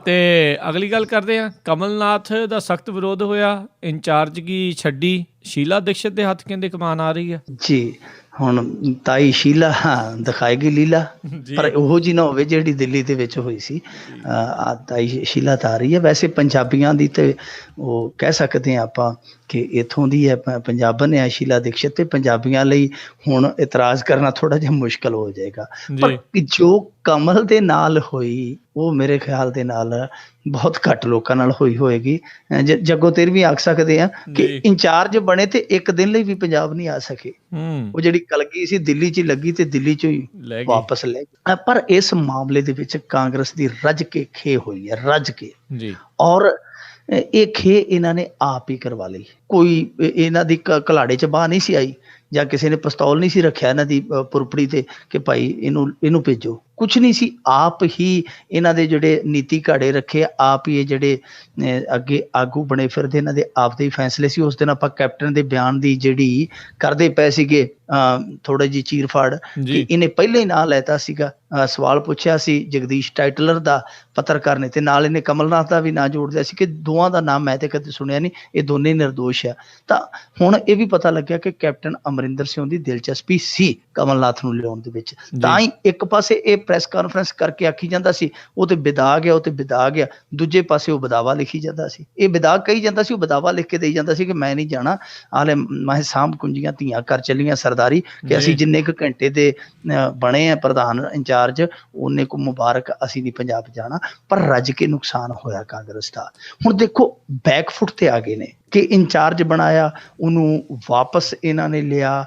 ਤੇ ਅਗਲੀ ਗੱਲ ਕਰਦੇ ਹਾਂ, ਕਮਲਨਾਥ ਦਾ ਸਖਤ ਵਿਰੋਧ ਹੋਇਆ, ਇੰਚਾਰਜ ਕੀ ਛੱਡੀ, ਸ਼ੀਲਾ ਦੀਕਸ਼ਤ ਦੇ ਹੱਥ ਕਹਿੰਦੇ ਕਮਾਨ ਆ ਰਹੀ ਹੈ ਜੀ। ਹੁਣ ਤਾਈ ਸ਼ੀਲਾ ਦਿਖਾਏਗੀ ਲੀਲਾ, ਪਰ ਉਹੋ ਜਿਹੀ ਨਾ ਹੋਵੇ ਜਿਹੜੀ ਦਿੱਲੀ ਦੇ ਵਿੱਚ ਹੋਈ ਸੀ। ਤਾਈ ਸ਼ੀਲਾ ਤਾਂ ਆ ਰਹੀ ਹੈ। ਵੈਸੇ ਪੰਜਾਬੀਆਂ ਦੀ ਤੇ ਉਹ ਕਹਿ ਸਕਦੇ ਹਾਂ ਆਪਾਂ ਕਿ ਇੱਥੋਂ ਦੀ ਹੈ, ਪੰਜਾਬਣ ਹੈ ਸ਼ੀਲਾ ਦੀਕਸ਼ਤ, ਤੇ ਪੰਜਾਬੀਆਂ ਲਈ ਹੁਣ ਇਤਰਾਜ਼ ਕਰਨਾ ਥੋੜਾ ਜਿਹਾ ਮੁਸ਼ਕਲ ਹੋ ਜਾਏਗਾ। ਪਰ ਜੋ ਕਮਲ ਦੇ ਨਾਲ ਹੋਈ ਉਹ ਮੇਰੇ ਖਿਆਲ ਦੇ ਨਾਲ ਬਹੁਤ ਘੱਟ ਲੋਕਾਂ ਨਾਲ ਹੋਈ ਹੋਏਗੀ। ਜੱਗੋ ਤੇਰ ਵੀ ਆਖ ਸਕਦੇ ਆ ਕਿ ਇੰਚਾਰਜ ਬਣੇ ਤੇ ਇੱਕ ਦਿਨ ਲਈ ਵੀ ਪੰਜਾਬ ਨਹੀਂ ਆ ਸਕੇ। ਉਹ ਜਿਹੜੀ ਕਲਗੀ ਸੀ ਦਿੱਲੀ 'ਚ ਹੀ ਲੱਗੀ ਤੇ ਦਿੱਲੀ 'ਚੋਂ ਹੀ ਵਾਪਸ ਲੈ ਗਈ। ਪਰ ਇਸ ਮਾਮਲੇ ਦੇ ਵਿੱਚ ਕਾਂਗਰਸ ਦੀ ਰੱਜ ਕੇ ਖੇ ਹੋਈ ਹੈ, ਰੱਜ ਕੇ, ਔਰ ਇਹ ਖੇ ਇਹਨਾਂ ਨੇ ਆਪ ਹੀ ਕਰਵਾ ਲਈ। ਕੋਈ ਇਹਨਾਂ ਦੀ ਘਲਾੜੇ 'ਚ ਬਾਹ ਨਹੀਂ ਸੀ ਆਈ, ਜਾਂ ਕਿਸੇ ਨੇ ਪਿਸਤੌਲ ਨਹੀਂ ਸੀ ਰੱਖਿਆ ਇਹਨਾਂ ਦੀ ਪੁਰਪੜੀ ਤੇ ਕਿ ਭਾਈ ਇਹਨੂੰ ਭੇਜੋ, ਕੁਛ ਨਹੀਂ ਸੀ। ਆਪ ਹੀ ਇਹਨਾਂ ਦੇ ਜਿਹੜੇ ਨੀਤੀ ਘਾੜੇ ਰੱਖੇ, ਆਪ ਹੀ ਇਹ ਜਿਹੜੇ ਅੱਗੇ ਆਗੂ ਬਣੇ ਫਿਰਦੇ, ਇਹਨਾਂ ਦੇ ਆਪ ਦੇ ਹੀ ਫੈਸਲੇ ਸੀ। ਉਸ ਦਿਨ ਆਪਾਂ ਕੈਪਟਨ ਦੇ ਬਿਆਨ ਦੀ ਜਿਹੜੀ ਕਰਦੇ ਪਏ ਸੀਗੇ ਥੋੜਾ ਜਿਹੀ ਚੀਰ ਫਾੜ, ਕਿ ਇਹਨੇ ਪਹਿਲਾਂ ਹੀ ਨਾਂ ਲੈਤਾ ਸੀਗਾ। ਸਵਾਲ ਪੁੱਛਿਆ ਸੀ ਜਗਦੀਸ਼ ਟਾਈਟਲਰ ਦਾ ਪੱਤਰਕਾਰ ਨੇ, ਤੇ ਨਾਲ ਇਹਨੇ ਕਮਲਨਾਥ ਦਾ ਵੀ ਨਾਂ ਜੋੜਦਿਆ ਸੀ ਕਿ ਦੋਵਾਂ ਦਾ ਨਾਮ ਮੈਂ ਤੇ ਕਦੇ ਸੁਣਿਆ ਨਹੀਂ, ਇਹ ਦੋਨੇ ਨਿਰਦੋਸ਼ ਆ। ਤਾਂ ਹੁਣ ਇਹ ਵੀ ਪਤਾ ਲੱਗਿਆ ਕਿ ਕੈਪਟਨ ਅਮਰਿੰਦਰ ਸਿੰਘ ਦੀ ਦਿਲਚਸਪੀ ਸੀ ਕਮਲਨਾਥ ਨੂੰ ਲਿਆਉਣ ਦੇ ਵਿੱਚ। ਤਾਂ ਹੀ ਇੱਕ ਪਾਸੇ ਇਹ ਪ੍ਰੈਸ ਕਾਨਫਰੰਸ ਕਰਕੇ ਆਖੀ ਜਾਂਦਾ ਸੀ ਉਹ ਤੇ ਵਿਦਾ ਗਿਆ, ਉਹ ਤੇ ਵਿਦਾ ਗਿਆ, ਦੂਜੇ ਪਾਸੇ ਉਹ ਵਿਦਾਵਾ ਲਿਖੀ ਜਾਂਦਾ ਸੀ। ਇਹ ਵਿਦਾ ਕਹੀ ਜਾਂਦਾ ਸੀ, ਉਹ ਵਿਦਾਵਾ ਲਿਖ ਕੇ ਦੇਈ ਜਾਂਦਾ ਸੀ ਕਿ ਮੈਂ ਨਹੀਂ ਜਾਣਾ, ਹਾਲੇ ਮੈਂ ਸਾਂਭ ਕੁੰਜੀਆਂ ਧੀਆਂ ਕਰ ਚੱਲੀਆਂ ਸਰਦਾਰੀ, ਕਿ ਅਸੀਂ ਜਿੰਨੇ ਕੁ ਘੰਟੇ ਦੇ ਬਣੇ ਆ ਪ੍ਰਧਾਨ ਇੰਚਾਰਜ ਉਹਨੇ ਕੁ ਮੁਬਾਰਕ, ਅਸੀਂ ਨਹੀਂ ਪੰਜਾਬ ਜਾਣਾ। ਪਰ ਰੱਜ ਕੇ ਨੁਕਸਾਨ ਹੋਇਆ ਕਾਂਗਰਸ ਦਾ। ਹੁਣ ਦੇਖੋ ਬੈਕਫੁੱਟ ਤੇ ਆ ਗਏ ਨੇ ਕਿ ਇੰਚਾਰਜ ਬਣਾਇਆ, ਉਹਨੂੰ ਵਾਪਸ ਇਹਨਾਂ ਨੇ ਲਿਆ।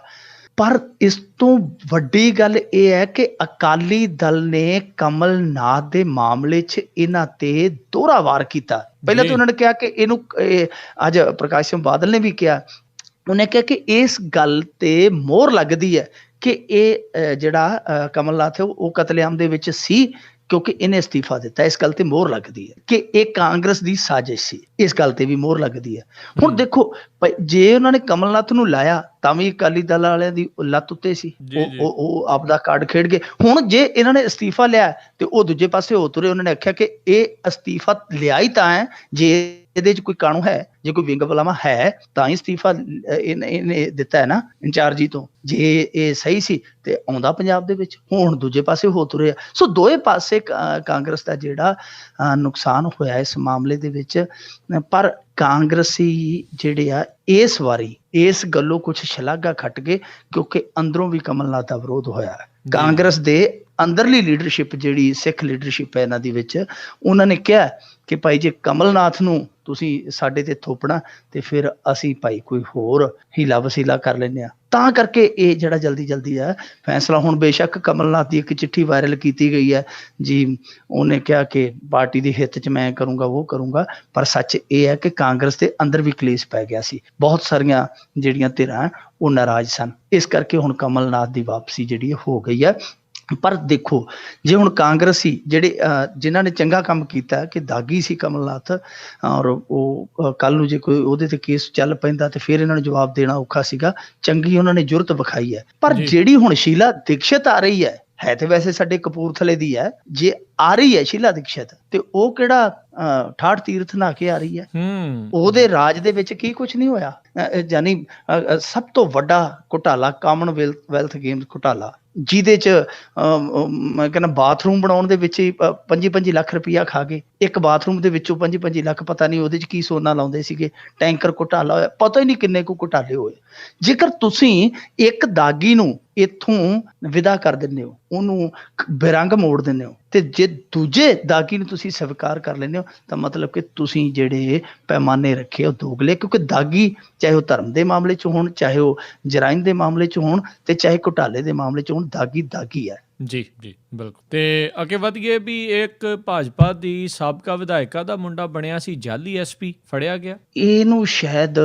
ਪਰ ਇਸ ਤੋਂ ਵੱਡੀ ਗੱਲ ਇਹ ਹੈ ਕਿ ਅਕਾਲੀ ਦਲ ਨੇ ਕਮਲਨਾਥ ਦੇ ਮਾਮਲੇ 'ਚ ਇਹਨਾਂ ਤੇ ਦੋਹਰਾ ਵਾਰ ਕੀਤਾ। ਪਹਿਲਾਂ ਤਾਂ ਉਹਨਾਂ ਨੇ ਕਿਹਾ ਕਿ ਇਹਨੂੰ, ਅੱਜ ਪ੍ਰਕਾਸ਼ ਸਿੰਘ ਬਾਦਲ ਨੇ ਵੀ ਕਿਹਾ, ਉਹਨੇ ਕਿਹਾ ਕਿ ਇਸ ਗੱਲ ਤੇ ਮੋਹਰ ਲੱਗਦੀ ਹੈ ਕਿ ਇਹ ਜਿਹੜਾ ਕਮਲਨਾਥ ਹੈ ਉਹ ਕਤਲੇਆਮ ਦੇ ਵਿੱਚ ਸੀ, ਕਿਉਂਕਿ ਇਹਨੇ ਅਸਤੀਫਾ ਦਿੱਤਾ। ਇਸ ਗੱਲ ਤੇ ਮੋਹਰ ਲੱਗਦੀ ਹੈ ਕਿ ਇਹ ਕਾਂਗਰਸ ਦੀ ਸਾਜ਼ਿਸ਼ ਸੀ, ਇਸ ਗੱਲ ਤੇ ਵੀ ਮੋਹਰ ਲੱਗਦੀ ਹੈ। ਹੁਣ ਦੇਖੋ ਜੇ ਉਹਨਾਂ ਨੇ ਕਮਲਨਾਥ ਨੂੰ ਲਾਇਆ ਤਾਂ ਵੀ ਅਕਾਲੀ ਦਲ ਵਾਲਿਆਂ ਦੀ ਲੱਤ ਉੱਤੇ ਸੀ, ਉਹ ਆਪਦਾ ਕਾਰਡ ਖੇਡ ਗਏ। ਹੁਣ ਜੇ ਇਹਨਾਂ ਨੇ ਅਸਤੀਫਾ ਲਿਆ ਤੇ ਉਹ ਦੂਜੇ ਪਾਸੇ ਹੋ ਤੁਰੇ। ਉਹਨਾਂ ਨੇ ਆਖਿਆ ਕਿ ਇਹ ਅਸਤੀਫਾ ਲਿਆ ਹੀ ਤਾਂ ਹੈ ਜੇ ਇਹਦੇ 'ਚ ਕੋਈ ਕਾਣੂ ਹੈ, ਜੇ ਕੋਈ ਵਿੰਗ ਵਲਾਵਾ ਹੈ ਤਾਂ ਹੀ ਅਸਤੀਫਾ ਇਹਨੇ ਦਿੱਤਾ ਹੈ ਨਾ ਇੰਚਾਰਜੀ ਤੋਂ। ਜੇ ਇਹ ਸਹੀ ਸੀ ਤੇ ਆਉਂਦਾ ਪੰਜਾਬ ਦੇ ਵਿੱਚ। ਹੁਣ ਦੂਜੇ ਪਾਸੇ ਹੋ ਤੁਰੇ ਆ। ਸੋ ਦੋਵੇਂ ਪਾਸੇ ਕਾਂਗਰਸ ਦਾ ਜਿਹੜਾ ਨੁਕਸਾਨ ਹੋਇਆ ਇਸ ਮਾਮਲੇ ਦੇ ਵਿੱਚ। ਪਰ ਕਾਂਗਰਸੀ ਜਿਹੜੇ ਆ ਇਸ ਵਾਰੀ ਇਸ ਗੱਲੋਂ ਕੁਛ ਸ਼ਲਾਘਾ ਖੱਟ ਗਏ, ਕਿਉਂਕਿ ਅੰਦਰੋਂ ਵੀ ਕਮਲਨਾਥ ਦਾ ਵਿਰੋਧ ਹੋਇਆ। ਕਾਂਗਰਸ ਦੇ ਅੰਦਰਲੀ ਲੀਡਰਸ਼ਿਪ ਜਿਹੜੀ ਸਿੱਖ ਲੀਡਰਸ਼ਿਪ ਹੈ ਇਹਨਾਂ ਦੀ ਵਿੱਚ, ਉਹਨਾਂ ਨੇ ਕਿਹਾ ਕਿ ਭਾਈ ਜੇ ਕਮਲਨਾਥ ਨੂੰ ਤੁਸੀਂ ਸਾਡੇ ਤੇ ਥੋਪਣਾ ਤੇ ਫਿਰ ਅਸੀਂ ਭਾਈ ਕੋਈ ਹੋਰ ਹੀਲਾ ਵਸੀਲਾ ਕਰ ਲੈਂਦੇ ਹਾਂ। ਤਾਂ ਕਰਕੇ ਇਹ ਜਿਹੜਾ ਜਲਦੀ ਹੈ ਫੈਸਲਾ। ਹੁਣ ਬੇਸ਼ੱਕ ਕਮਲਨਾਥ ਦੀ ਇੱਕ ਚਿੱਠੀ ਵਾਇਰਲ ਕੀਤੀ ਗਈ ਹੈ ਜੀ, ਉਹਨੇ ਕਿਹਾ ਕਿ ਪਾਰਟੀ ਦੇ ਹਿੱਤ 'ਚ ਮੈਂ ਕਰੂੰਗਾ, ਉਹ ਕਰੂੰਗਾ। ਪਰ ਸੱਚ ਇਹ ਹੈ ਕਿ ਕਾਂਗਰਸ ਦੇ ਅੰਦਰ ਵੀ ਕਲੇਸ਼ ਪੈ ਗਿਆ ਸੀ। ਬਹੁਤ ਸਾਰੀਆਂ ਜਿਹੜੀਆਂ ਧਿਰਾਂ ਉਹ ਨਾਰਾਜ਼ ਸਨ। ਇਸ ਕਰਕੇ ਹੁਣ ਕਮਲਨਾਥ ਦੀ ਵਾਪਸੀ ਜਿਹੜੀ ਹੋ ਗਈ ਹੈ। ਪਰ ਦੇਖੋ, ਜੇ ਹੁਣ ਕਾਂਗਰਸੀ ਜਿਹੜੇ ਜਿਨ੍ਹਾਂ ਨੇ ਚੰਗਾ ਕੰਮ ਕੀਤਾ ਕਿ ਦਾਗੀ ਸੀ ਕਮਲਨਾਥ, ਔਰ ਉਹ ਕੱਲ ਨੂੰ ਜੇ ਕੋਈ ਉਹਦੇ ਤੇ ਕੇਸ ਚੱਲ ਪੈਂਦਾ ਤੇ ਫਿਰ ਇਹਨਾਂ ਨੂੰ ਜਵਾਬ ਦੇਣਾ ਔਖਾ ਸੀਗਾ। ਚੰਗੀ ਉਹਨਾਂ ਨੇ ਜੁਰਤ ਵਿਖਾਈ ਹੈ। ਪਰ ਜੀ। ਜਿਹੜੀ ਹੁਣ ਸ਼ੀਲਾ ਦੀਕਸ਼ਿਤ ਆ ਰਹੀ ਹੈ ਤੇ ਵੈਸੇ ਸਾਡੇ ਕਪੂਰਥਲੇ ਦੀ ਹੈ, ਜੇ ਆ ਰਹੀ ਹੈ ਸ਼ੀਲਾ ਦੀਕਸ਼ਿਤ ਤੇ ਉਹ ਕਿਹੜਾ ਠਾਠ ਤੀਰਥ ਨਹਾ ਕੇ ਆ ਰਹੀ ਹੈ। ਉਹਦੇ ਰਾਜ ਦੇ ਵਿੱਚ ਕੀ ਕੁਝ ਨਹੀਂ ਹੋਇਆ। ਯਾਨੀ ਸਭ ਤੋਂ ਵੱਡਾ ਘੁਟਾਲਾ ਕਾਮਨਵੈਲਥ ਗੇਮਸ ਘੁਟਾਲਾ, ਜਿਹਦੇ ਚ ਮੈਂ ਕਹਿੰਦਾ ਬਾਥਰੂਮ ਬਣਾਉਣ ਦੇ ਵਿੱਚ ਹੀ 25 ਲੱਖ ਰੁਪਇਆ ਖਾ ਗਏ। ਇੱਕ ਬਾਥਰੂਮ ਦੇ ਵਿੱਚੋਂ 25 ਲੱਖ, ਪਤਾ ਨਹੀਂ ਉਹਦੇ ਚ ਕੀ ਸੋਨਾ ਲਾਉਂਦੇ ਸੀਗੇ। ਟੈਂਕਰ ਘੁਟਾਲਾ ਹੋਇਆ, ਪਤਾ ਹੀ ਨਹੀਂ ਕਿੰਨੇ ਕੁ ਘੁਟਾਲੇ ਹੋਏ। ਜੇਕਰ ਤੁਸੀਂ ਇੱਕ ਦਾਗੀ ਨੂੰ ਇੱਥੋਂ ਵਿਦਾ ਕਰ ਦਿੰਦੇ ਹੋ, ਉਹਨੂੰ ਬੇਰੰਗ ਮੋੜ ਦਿੰਦੇ ਹੋ, ਤੇ ਜੇ ਦੂਜੇ ਦਾਗੀ ਨੂੰ ਤੁਸੀਂ ਸਵੀਕਾਰ ਕਰ ਲੈਂਦੇ ਹੋ ਤਾਂ ਮਤਲਬ ਕਿ ਤੁਸੀਂ ਜਿਹੜੇ ਪੈਮਾਨੇ ਰੱਖੇ ਉਹ ਦੋਗਲੇ। ਕਿਉਂਕਿ ਦਾਗੀ ਚਾਹੇ ਉਹ ਧਰਮ ਦੇ ਮਾਮਲੇ 'ਚ ਹੋਣ, ਚਾਹੇ ਉਹ ਜਰਾਇਮ ਦੇ ਮਾਮਲੇ 'ਚ ਹੋਣ, ਤੇ ਚਾਹੇ ਘੁਟਾਲੇ ਦੇ ਮਾਮਲੇ 'ਚ ਹੋਣ, ਦਾਗੀ ਹੈ। ਜੀ ਜੀ ਬਿਲਕੁਲ। ਤੇ ਅੱਗੇ ਵਧ ਗਏ ਵੀ ਇੱਕ ਭਾਜਪਾ ਦੀ ਸਾਬਕਾ ਵਿਧਾਇਕਾ ਦਾ ਮੁੰਡਾ ਬਣਿਆ ਸੀ ਜਾਲੀ ਐਸਪੀ, ਫੜਿਆ ਗਿਆ। ਇਹਨੂੰ ਸ਼ਾਇਦ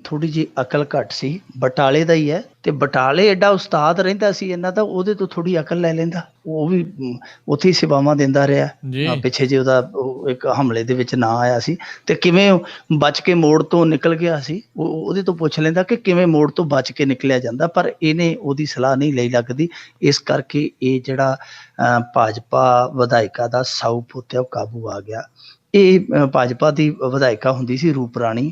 ਥੋੜੀ ਜਿਹੀ ਅਕਲ ਘੱਟ ਸੀ। ਬਟਾਲੇ ਦਾ ਹੀ ਹੈ, ਤੇ ਬਟਾਲੇ ਐਡਾ ਉਸਤਾਦ ਰਹਿੰਦਾ ਸੀ ਇਹਨਾਂ ਦਾ, ਉਹਦੇ ਤੋਂ ਥੋੜੀ ਅਕਲ ਲੈ ਲੈਂਦਾ। ਉਹ ਵੀ ਉੱਥੇ ਹੀ ਸੇਵਾਵਾਂ ਦਿੰਦਾ ਰਿਹਾ। ਪਿੱਛੇ ਜੇ ਉਹਦਾ ਇੱਕ ਹਮਲੇ ਦੇ ਵਿੱਚ ਨਾਂ ਆਇਆ ਸੀ, ਤੇ ਕਿਵੇਂ ਬਚ ਕੇ ਮੋੜ ਤੋਂ ਨਿਕਲ ਗਿਆ ਸੀ, ਉਹਦੇ ਤੋਂ ਪੁੱਛ ਲੈਂਦਾ ਕਿ ਕਿਵੇਂ ਮੋੜ ਤੋਂ ਬਚ ਕੇ ਨਿਕਲਿਆ ਜਾਂਦਾ। ਪਰ ਇਹਨੇ ਉਹਦੀ ਸਲਾਹ ਨਹੀਂ ਲਈ ਲੱਗਦੀ, ਇਸ ਕਰਕੇ ਇਹ ਜਿਹੜਾ ਭਾਜਪਾ ਵਿਧਾਇਕਾ ਦਾ ਸਾਊ ਪੁੱਤ ਹੈ ਉਹ ਕਾਬੂ ਆ ਗਿਆ। ਇਹ ਭਾਜਪਾ ਦੀ ਵਿਧਾਇਕਾ ਹੁੰਦੀ ਸੀ ਰੂਪ ਰਾਣੀ,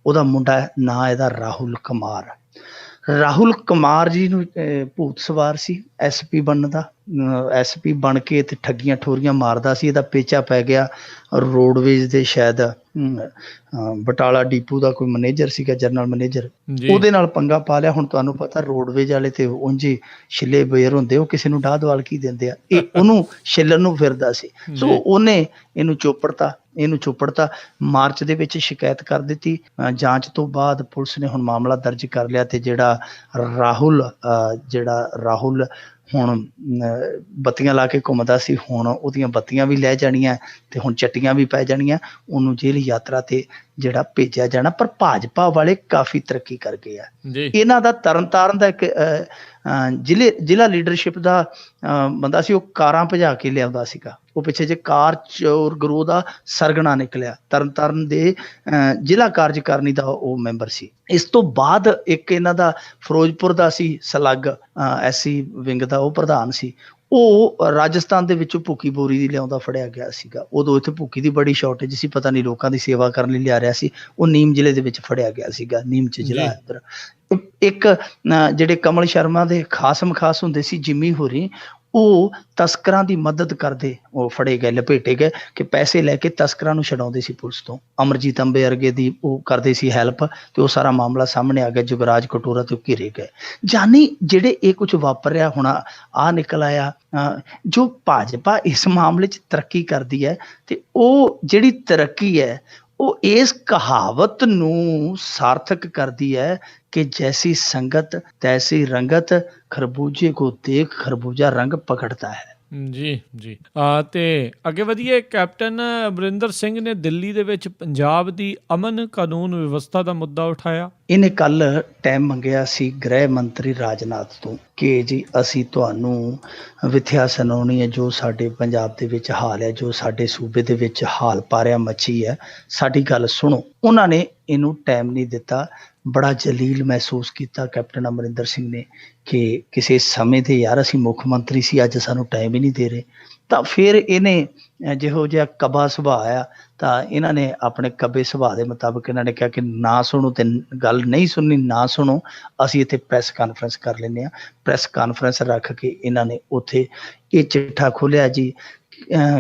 ਉਹਦਾ ਮੁੰਡਾ ਨਾਂ ਇਹਦਾ ਰਾਹੁਲ ਕੁਮਾਰ। ਰਾਹੁਲ ਕੁਮਾਰ ਜੀ ਨੂੰ ਭੂਤ ਸਵਾਰ ਸੀ ਐਸਪੀ ਬਣਨ ਦਾ। ਐਸਪੀ ਬਣ ਕੇ ਤੇ ਠੱਗੀਆਂ ਠੋਰੀਆਂ ਮਾਰਦਾ ਸੀ। ਇਹਦਾ ਪੇਚਾ ਪੈ ਗਿਆ ਰੋਡਵੇਜ਼ ਦੇ, ਸ਼ਾਇਦ ਬਟਾਲਾ ਡਿਪੂ ਦਾ ਕੋਈ ਮੈਨੇਜਰ ਸੀਗਾ, ਜਨਰਲ ਮੈਨੇਜਰ, ਉਹਦੇ ਨਾਲ ਪੰਗਾ ਪਾ ਲਿਆ। ਹੁਣ ਤੁਹਾਨੂੰ ਪਤਾ ਰੋਡਵੇਜ਼ ਵਾਲੇ ਤੇ ਉਂਝ ਹੀ ਛਿੱਲੇ ਬੇਰ ਹੁੰਦੇ, ਉਹ ਕਿਸੇ ਨੂੰ ਡਾਹ ਦਵਾਲ ਕੀ ਦਿੰਦੇ ਆ। ਇਹ ਉਹਨੂੰ ਛਿੱਲਣ ਨੂੰ ਫਿਰਦਾ ਸੀ, ਸੋ ਉਹਨੇ ਇਹਨੂੰ ਚੋਪੜਤਾ। ਮਾਰਚ ਦੇ ਵਿੱਚ ਸ਼ਿਕਾਇਤ ਕਰ ਦਿੱਤੀ। ਜਾਂਚ ਤੋਂ ਬਾਅਦ ਪੁਲਿਸ ਨੇ ਹੁਣ ਮਾਮਲਾ ਦਰਜ ਕਰ ਲਿਆ, ਤੇ ਜਿਹੜਾ ਰਾਹੁਲ ਹੁਣ ਬੱਤੀਆਂ ਲਾ ਕੇ ਘੁੰਮਦਾ ਸੀ, ਹੁਣ ਉਹਦੀਆਂ ਬੱਤੀਆਂ ਵੀ ਲੈ ਜਾਣੀਆਂ ਤੇ ਹੁਣ ਚੱਟੀਆਂ ਵੀ ਪੈ ਜਾਣੀਆਂ। ਉਹਨੂੰ ਜੇਲ੍ਹ ਯਾਤਰਾ ਤੇ ਜਿਹੜਾ ਭੇਜਿਆ ਜਾਣਾ। ਪਰ ਭਾਜਪਾ ਵਾਲੇ ਕਾਫੀ ਤਰੱਕੀ ਕਰ ਗਏ ਆ। ਇਹਨਾਂ ਦਾ ਤਰਨਤਾਰਨ ਦਾ ਇੱਕ ਜ਼ਿਲ੍ਹਾ ਲੀਡਰਸ਼ਿਪ ਦਾ ਬੰਦਾ ਸੀ, ਉਹ ਕਾਰਾਂ ਭਜਾ ਕੇ ਲਿਆਉਂਦਾ ਸੀਗਾ। ਉਹ ਪਿੱਛੇ ਜੇ ਕਾਰ ਚੋਰ ਗਰੋਹ ਦਾ ਸਰਗਣਾ ਨਿਕਲਿਆ। ਤਰਨਤਾਰਨ ਦੇ ਜ਼ਿਲ੍ਹਾ ਕਾਰਜਕਾਰਨੀ ਦਾ ਉਹ ਮੈਂਬਰ ਸੀ। ਇਸ ਤੋਂ ਬਾਅਦ ਇੱਕ ਇਹਨਾਂ ਦਾ ਫਿਰੋਜ਼ਪੁਰ ਦਾ ਸੀ ਸਲੱਗ, ਐਸਸੀ ਵਿੰਗ ਦਾ ਉਹ ਪ੍ਰਧਾਨ ਸੀ। ਉਹ ਰਾਜਸਥਾਨ ਦੇ ਵਿੱਚੋਂ ਭੁੱਕੀ ਬੋਰੀ ਦੀ ਲਿਆਉਂਦਾ ਫੜਿਆ ਗਿਆ ਸੀਗਾ। ਉਦੋਂ ਇੱਥੇ ਭੁੱਕੀ ਦੀ ਬੜੀ ਸ਼ਾਰਟੇਜ ਸੀ, ਪਤਾ ਨਹੀਂ ਲੋਕਾਂ ਦੀ ਸੇਵਾ ਕਰਨ ਲਈ ਲਿਆ ਰਿਹਾ ਸੀ। ਉਹ ਨੀਮ ਜ਼ਿਲ੍ਹੇ ਦੇ ਵਿੱਚ ਫੜਿਆ ਗਿਆ ਸੀਗਾ, ਨੀਮ 'ਚ ਜ਼ਿਲ੍ਹਾ ਹੈ ਇੱਧਰ। ਇੱਕ ਜਿਹੜੇ ਕਮਲ ਸ਼ਰਮਾ ਦੇ ਖਾਸ ਹੁੰਦੇ ਸੀ, ਜਿੰਮੀ ਹੋਰੀ, ਉਹ ਤਸਕਰਾਂ ਦੀ ਮਦਦ ਕਰਦੇ, ਉਹ ਫੜੇ ਗਏ, ਲਪੇਟੇ ਗਏ ਕਿ ਪੈਸੇ ਲੈ ਕੇ ਤਸਕਰਾਂ ਨੂੰ ਛਡਾਉਂਦੇ ਸੀ ਪੁਲਿਸ ਤੋਂ। ਅਮਰਜੀਤ ਅੰਬੇ ਵਰਗੇ ਦੀ ਉਹ ਕਰਦੇ ਸੀ ਹੈਲਪ, ਤੇ ਉਹ ਸਾਰਾ ਮਾਮਲਾ ਸਾਹਮਣੇ ਆ ਗਿਆ। ਜੁਗਰਾਜ ਕਟੋਰਾ ਤੋਂ ਘਿਰੇ ਗਏ। ਜਾਨੀ ਜਿਹੜੇ ਇਹ ਕੁਝ ਵਾਪਰਿਆ ਹੁਣ ਆ ਨਿਕਲ ਆਇਆ। ਜੋ ਭਾਜਪਾ ਇਸ ਮਾਮਲੇ 'ਚ ਤਰੱਕੀ ਕਰਦੀ ਹੈ, ਤੇ ਉਹ ਜਿਹੜੀ ਤਰੱਕੀ ਹੈ ਉਹ ਇਸ ਕਹਾਵਤ ਨੂੰ ਸਾਰਥਕ ਕਰਦੀ ਹੈ ਕਿ ਜੈਸੀ ਸੰਗਤ ਤੈਸੀ ਰੰਗਤ, ਖਰਬੂਜੇ ਕੋ ਦੇਖ ਖਰਬੂਜਾ ਰੰਗ ਪਕੜਤਾ ਹੈ। ਜੀ ਜੀ। ਤੇ ਅੱਗੇ ਵਧੀਏ। ਕੈਪਟਨ ਅਮਰਿੰਦਰ ਸਿੰਘ ਨੇ ਦਿੱਲੀ ਦੇ ਵਿੱਚ ਪੰਜਾਬ ਦੀ ਅਮਨ ਕਾਨੂੰਨ ਵਿਵਸਥਾ ਦਾ ਮੁੱਦਾ ਉਠਾਇਆ। ਇਹਨੇ ਕੱਲ ਟਾਈਮ ਮੰਗਿਆ ਸੀ ਗ੍ਰਹਿ ਮੰਤਰੀ ਰਾਜਨਾਥ ਤੋਂ ਕਿ ਜੀ ਅਸੀਂ ਤੁਹਾਨੂੰ ਵਿਥਿਆ ਸੁਣਾਉਣੀ ਹੈ, ਜੋ ਸਾਡੇ ਪੰਜਾਬ ਦੇ ਵਿੱਚ ਹਾਲ ਹੈ, ਜੋ ਸਾਡੇ ਸੂਬੇ ਦੇ ਵਿੱਚ ਹਾਲ ਪਾਰਿਆ ਮੱਛੀ ਹੈ, ਸਾਡੀ ਗੱਲ ਸੁਣੋ। ਉਹਨਾਂ ਨੇ ਇਹਨੂੰ ਟਾਈਮ ਨਹੀਂ ਦਿੱਤਾ। ਬੜਾ ਜਲੀਲ ਮਹਿਸੂਸ ਕੀਤਾ ਕੈਪਟਨ ਅਮਰਿੰਦਰ ਸਿੰਘ ਨੇ ਕਿ ਕਿਸੇ ਸਮੇਂ ਤੇ ਯਾਰ ਅਸੀਂ ਮੁੱਖ ਮੰਤਰੀ ਸੀ, ਅੱਜ ਸਾਨੂੰ ਟਾਈਮ ਹੀ ਨਹੀਂ ਦੇ ਰਹੇ। ਤਾਂ ਫਿਰ ਇਹਨੇ ਜਿਹੋ ਜਿਹਾ ਕਬਾ ਸੁਭਾਅ ਆ, ਤਾਂ ਇਹਨਾਂ ਨੇ ਆਪਣੇ ਕਬੇ ਸੁਭਾਅ ਦੇ ਮੁਤਾਬਕ ਇਹਨਾਂ ਨੇ ਕਿਹਾ ਕਿ ਨਾ ਸੁਣੋ ਤੇ ਗੱਲ ਨਹੀਂ ਸੁਣਨੀ, ਨਾ ਸੁਣੋ, ਅਸੀਂ ਇੱਥੇ ਪ੍ਰੈਸ ਕਾਨਫਰੰਸ ਕਰ ਲੈਂਦੇ ਹਾਂ। ਪ੍ਰੈਸ ਕਾਨਫਰੰਸ ਰੱਖ ਕੇ ਇਹਨਾਂ ਨੇ ਉੱਥੇ ਇਹ ਚਿੱਠਾ ਖੋਲ੍ਹਿਆ ਜੀ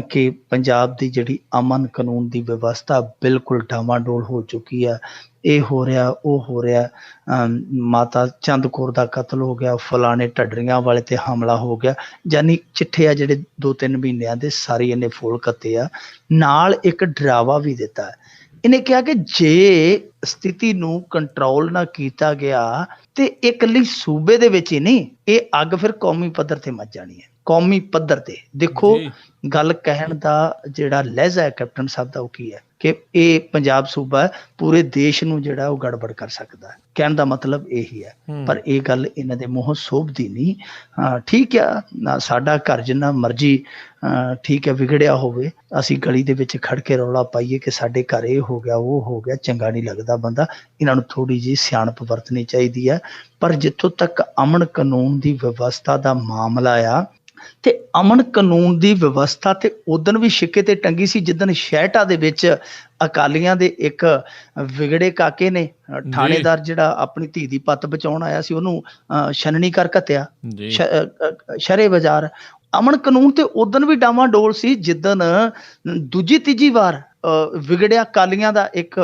ਕਿ ਪੰਜਾਬ ਦੀ ਜਿਹੜੀ ਅਮਨ ਕਾਨੂੰਨ ਦੀ ਵਿਵਸਥਾ ਬਿਲਕੁਲ ਡਾਵਾਂਡੋਲ ਹੋ ਚੁੱਕੀ ਆ। ਇਹ ਹੋ ਰਿਹਾ, ਉਹ ਹੋ ਰਿਹਾ, ਮਾਤਾ ਚੰਦ ਕੌਰ ਦਾ ਕਤਲ ਹੋ ਗਿਆ, ਫਲਾਣੇ ਢੱਡਰੀਆਂ ਵਾਲੇ ਤੇ ਹਮਲਾ ਹੋ ਗਿਆ। ਯਾਨੀ ਚਿੱਠੇ ਆ ਜਿਹੜੇ 2-3 ਮਹੀਨਿਆਂ ਦੇ ਸਾਰੇ ਇਹਨੇ ਫੋਲ ਕੱਤੇ ਆ। ਨਾਲ ਇੱਕ ਡਰਾਵਾ ਵੀ ਦਿੱਤਾ। ਇਹਨੇ ਕਿਹਾ ਕਿ ਜੇ ਸਥਿਤੀ ਨੂੰ ਕੰਟਰੋਲ ਨਾ ਕੀਤਾ ਗਿਆ ਤੇ ਇਹ ਇਕੱਲੀ ਸੂਬੇ ਦੇ ਵਿੱਚ ਹੀ ਨਹੀਂ, ਇਹ ਅੱਗ ਫਿਰ ਕੌਮੀ ਪੱਧਰ ਤੇ ਮੱਚ ਜਾਣੀ ਹੈ। ਕੌਮੀ ਪੱਧਰ ਤੇ ਦੇਖੋ ਗੱਲ ਕਹਿਣ ਦਾ ਜਿਹੜਾ ਲਹਿਜ਼ਾ ਹੈ ਕੈਪਟਨ ਸਾਹਿਬ ਦਾ, ਉਹ ਕੀ ਹੈ ਕਿ ਇਹ ਪੰਜਾਬ ਸੂਬਾ ਪੂਰੇ ਦੇਸ਼ ਨੂੰ ਜਿਹੜਾ ਉਹ ਗੜਬੜ ਕਰ ਸਕਦਾ ਹੈ। ਕਹਿਣ ਦਾ ਮਤਲਬ ਇਹੀ ਹੈ, ਪਰ ਇਹ ਗੱਲ ਇਹਨਾਂ ਦੇ ਮੂੰਹੋਂ ਸੋਭਦੀ ਨਹੀਂ। ਠੀਕ ਆ, ਸਾਡਾ ਘਰ ਜਿੰਨਾ ਮਰਜ਼ੀ ਠੀਕ ਹੈ ਵਿਗੜਿਆ ਹੋਵੇ, ਅਸੀਂ ਗਲੀ ਦੇ ਵਿੱਚ ਖੜ ਕੇ ਰੌਲਾ ਪਾਈਏ ਕਿ ਸਾਡੇ ਘਰ ਇਹ ਹੋ ਗਿਆ ਉਹ ਹੋ ਗਿਆ, ਚੰਗਾ ਨਹੀਂ ਲੱਗਦਾ ਬੰਦਾ। ਇਹਨਾਂ ਨੂੰ ਥੋੜ੍ਹੀ ਜਿਹੀ ਸਿਆਣਪ ਵਰਤਣੀ ਚਾਹੀਦੀ ਹੈ। ਪਰ ਜਿੱਥੋਂ ਤੱਕ ਅਮਨ ਕਾਨੂੰਨ ਦੀ ਵਿਵਸਥਾ ਦਾ ਮਾਮਲਾ ਆ, ਤੇ ਅਮਨ ਕਾਨੂੰਨ ਦੀ ਵਿਵਸਥਾ ਤੇ ਉਦਣ ਵੀ ਛਿੱਕੇ ਤੇ ਟੰਗੀ ਸੀ ਜਿੱਦਣ ਸ਼ਹਿਟਾ ਦੇ ਵਿੱਚ ਅਕਾਲੀਆਂ ਦੇ ਇੱਕ ਵਿਗੜੇ ਕਾਕੇ ਨੇ ਥਾਣੇਦਾਰ ਜਿਹੜਾ ਆਪਣੀ ਧੀ ਦੀ ਪੱਤ ਬਚਾਉਣ ਆਇਆ ਸੀ ਉਹਨੂੰ ਛਨਣੀ ਕਰ ਘੱਤਿਆ ਸ਼ਰੇ ਬਾਜ਼ਾਰ। ਅਮਨ ਕਾਨੂੰਨ ਤੇ ਉਦਣ ਵੀ ਡਾਵਾਂਡੋਲ ਸੀ ਜਿੱਦਣ ਦੂਜੀ ਤੀਜੀ ਵਾਰ ਵਿਗੜਿਆ ਅਕਾਲੀਆਂ ਦਾ ਇੱਕ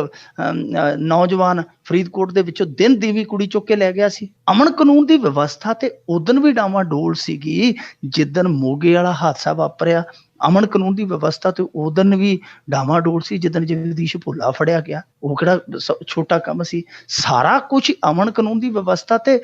ਨੌਜਵਾਨ ਫਰੀਦਕੋਟ ਦੇ ਵਿੱਚੋਂ ਦਿਨ ਦੀਵੀ ਕੁੜੀ ਚੁੱਕ ਕੇ ਲੈ ਗਿਆ ਸੀ। ਅਮਨ ਕਾਨੂੰਨ ਦੀ ਵਿਵਸਥਾ ਤੇ ਉਦਣ ਵੀ ਡਾਵਾਂਡੋਲ ਸੀਗੀ ਜਿੱਦਣ ਮੋਗੇ ਵਾਲਾ ਹਾਦਸਾ ਵਾਪਰਿਆ। ਅਮਨ ਕਾਨੂੰਨ ਦੀ ਵਿਵਸਥਾ ਤੇ ਉਦਣ ਵੀ ਡਾਵਾਂਡੋਲ ਸੀ ਜਿੱਦਣ ਜਗਦੀਸ਼ ਭੁੱਲਾ ਫੜਿਆ ਗਿਆ। ਉਹ ਕਿਹੜਾ ਛੋਟਾ ਕੰਮ ਸੀ। ਸਾਰਾ ਕੁਝ ਅਮਨ ਕਾਨੂੰਨ ਦੀ ਵਿਵਸਥਾ ਤੇ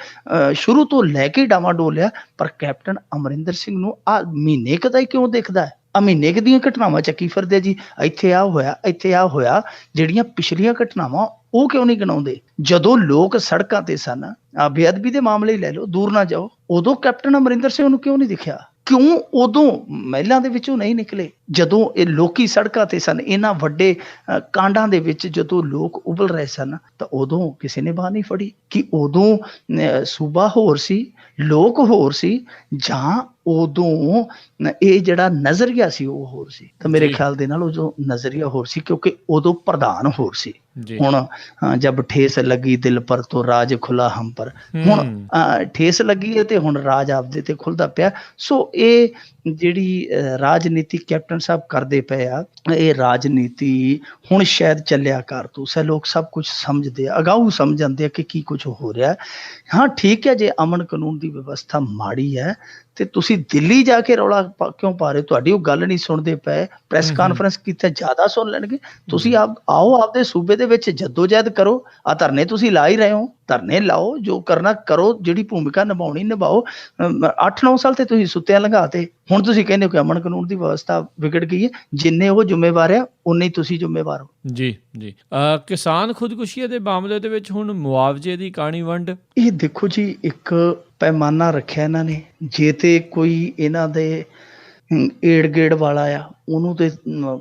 ਸ਼ੁਰੂ ਤੋਂ ਲੈ ਕੇ ਡਾਵਾਂਡੋਲ ਆ। ਪਰ ਕੈਪਟਨ ਅਮਰਿੰਦਰ ਸਿੰਘ ਨੂੰ ਆ ਮਹੀਨੇ ਕੁ ਦਾ ਹੀ ਕਿਉਂ ਦਿਖਦਾ ਹੈ? ਮਹੀਨੇ ਕੁ ਦੀਆਂ ਘਟਨਾਵਾਂ ਚੱਕੀ ਫਿਰਦੇ ਜੀ, ਇੱਥੇ ਆ ਹੋਇਆ ਇੱਥੇ ਆ ਹੋਇਆ। ਜਿਹੜੀਆਂ ਪਿਛਲੀਆਂ ਘਟਨਾਵਾਂ ਉਹ ਕਿਉਂ ਨਹੀਂ ਗਿਣਾਉਂਦੇ? ਜਦੋਂ ਲੋਕ ਸੜਕਾਂ ਤੇ ਸਨ, ਬੇਅਦਬੀ ਦੇ ਮਾਮਲੇ ਹੀ ਲੈ ਲਓ, ਦੂਰ ਨਾ ਜਾਓ, ਉਦੋਂ ਕੈਪਟਨ ਅਮਰਿੰਦਰ ਸਿੰਘ ਨੂੰ ਕਿਉਂ ਨਹੀਂ ਦਿਖਿਆ? ਕਿਉਂ ਉਦੋਂ ਮਹਿਲਾਂ ਦੇ ਵਿੱਚੋਂ ਨਹੀਂ ਨਿਕਲੇ? ਜਦੋਂ ਇਹ ਲੋਕੀ ਸੜਕਾਂ ਤੇ ਸਨ, ਇਹਨਾਂ ਵੱਡੇ ਕਾਂਡਾਂ ਦੇ ਵਿੱਚ ਜਦੋਂ ਲੋਕ ਉਬਲ ਰਹੇ ਸਨ, ਤਾਂ ਉਦੋਂ ਕਿਸੇ ਨੇ ਬਾਂਹ ਨਹੀਂ ਫੜੀ? ਕਿ ਉਦੋਂ ਸੂਬਾ ਹੋਰ ਸੀ, ਲੋਕ ਹੋਰ ਸੀ, ਜਾਂ ਉਦੋਂ ਇਹ ਜਿਹੜਾ ਨਜ਼ਰੀਆ ਸੀ ਉਹ ਹੋਰ ਸੀ? ਤਾਂ ਮੇਰੇ ਖਿਆਲ ਦੇ ਨਾਲ ਉਹ ਜੋ ਨਜ਼ਰੀਆ ਹੋਰ ਸੀ, ਕਿਉਂਕਿ ਉਦੋਂ ਪ੍ਰਧਾਨ ਹੋਰ ਸੀ। ਹੁਣ ਜਬ ਠੇਸ ਲੱਗੀ ਦਿਲ ਪਰ ਤੋਂ ਰਾਜ ਖੁੱਲਾ ਹਮ ਪਰ, ਹੁਣ ਠੇਸ ਲੱਗੀ ਹੈ ਤੇ ਹੁਣ ਰਾਜ ਆਪਦੇ ਤੇ ਖੁੱਲਦਾ ਪਿਆ। ਸੋ ਇਹ ਜਿਹੜੀ ਰਾਜਨੀਤੀ ਕੈਪਟਨ ਸਾਹਿਬ ਕਰਦੇ ਪਏ ਆ, ਇਹ ਰਾਜਨੀਤੀ ਹੁਣ ਸ਼ਾਇਦ ਚੱਲਿਆ ਕਾਰਤੂਸ ਹੈ। ਲੋਕ ਸਭ ਕੁਝ ਸਮਝਦੇ ਆ, ਅਗਾਊ ਸਮਝ ਜਾਂਦੇ ਆ ਕਿ ਕੀ ਕੁਝ ਹੋ ਰਿਹਾ। ਹਾਂ ਠੀਕ ਹੈ, ਜੇ ਅਮਨ ਕਾਨੂੰਨ ਦੀ ਵਿਵਸਥਾ ਮਾੜੀ ਹੈ ਤੇ ਤੁਸੀਂ ਦਿੱਲੀ ਜਾ ਕੇ ਰੌਲਾ ਕਿਉਂ ਪਾ ਰਹੇ? ਤੁਹਾਡੀ ਉਹ ਗੱਲ ਨਹੀਂ ਸੁਣਦੇ ਪਏ, ਪ੍ਰੈਸ ਕਾਨਫਰੰਸ ਕੀਤਾ ਜ਼ਿਆਦਾ ਸੁਣ ਲੈਣਗੇ। ਤੁਸੀਂ ਆਓ ਆਪਦੇ ਸੂਬੇ ਦੇ ਵਿੱਚ ਜੱਦੋਜਹਿਦ ਕਰੋ। ਆ ਧਰਨੇ ਤੁਸੀਂ ਲਾ ਹੀ ਰਹੇ ਹੋ, ਧਰਨੇ ਲਾਓ, ਜੋ ਕਰਨਾ ਕਰੋ, ਜਿਹੜੀ ਭੂਮਿਕਾ ਨਿਭਾਉਣੀ ਨਿਭਾਓ। 8-9 ਸਾਲ ਤੇ ਤੁਸੀਂ ਸੁੱਤਿਆਂ ਲੰਘਾਤੇ, ਹੁਣ ਤੁਸੀਂ ਕਹਿੰਦੇ ਹੋ ਕਿ ਅਮਨ ਕਾਨੂੰਨ ਦੀ ਵਿਵਸਥਾ ਵਿਗੜ ਗਈ ਹੈ। ਜਿੰਨੇ ਉਹ ਜ਼ਿੰਮੇਵਾਰ ਆ ਉਨੇ ਹੀ ਤੁਸੀਂ ਜ਼ਿੰਮੇਵਾਰ ਹੋ। ਜੀ। ਕਿਸਾਨ ਖੁਦਕੁਸ਼ੀ ਦੇ ਮਾਮਲੇ ਦੇ ਵਿੱਚ ਹੁਣ ਮੁਆਵਜ਼ੇ ਦੀ ਕਾਣੀ ਵੰਡ, ਇਹ ਦੇਖੋ ਜੀ, ਇੱਕ ਪੈਮਾਨਾ ਰੱਖਿਆ ਇਹਨਾਂ ਨੇ। ਜੇ ਤੇ ਕੋਈ ਇਹਨਾਂ ਦੇ ਏੜ ਗੇੜ ਵਾਲਾ ਆ ਉਹਨੂੰ ਤੇ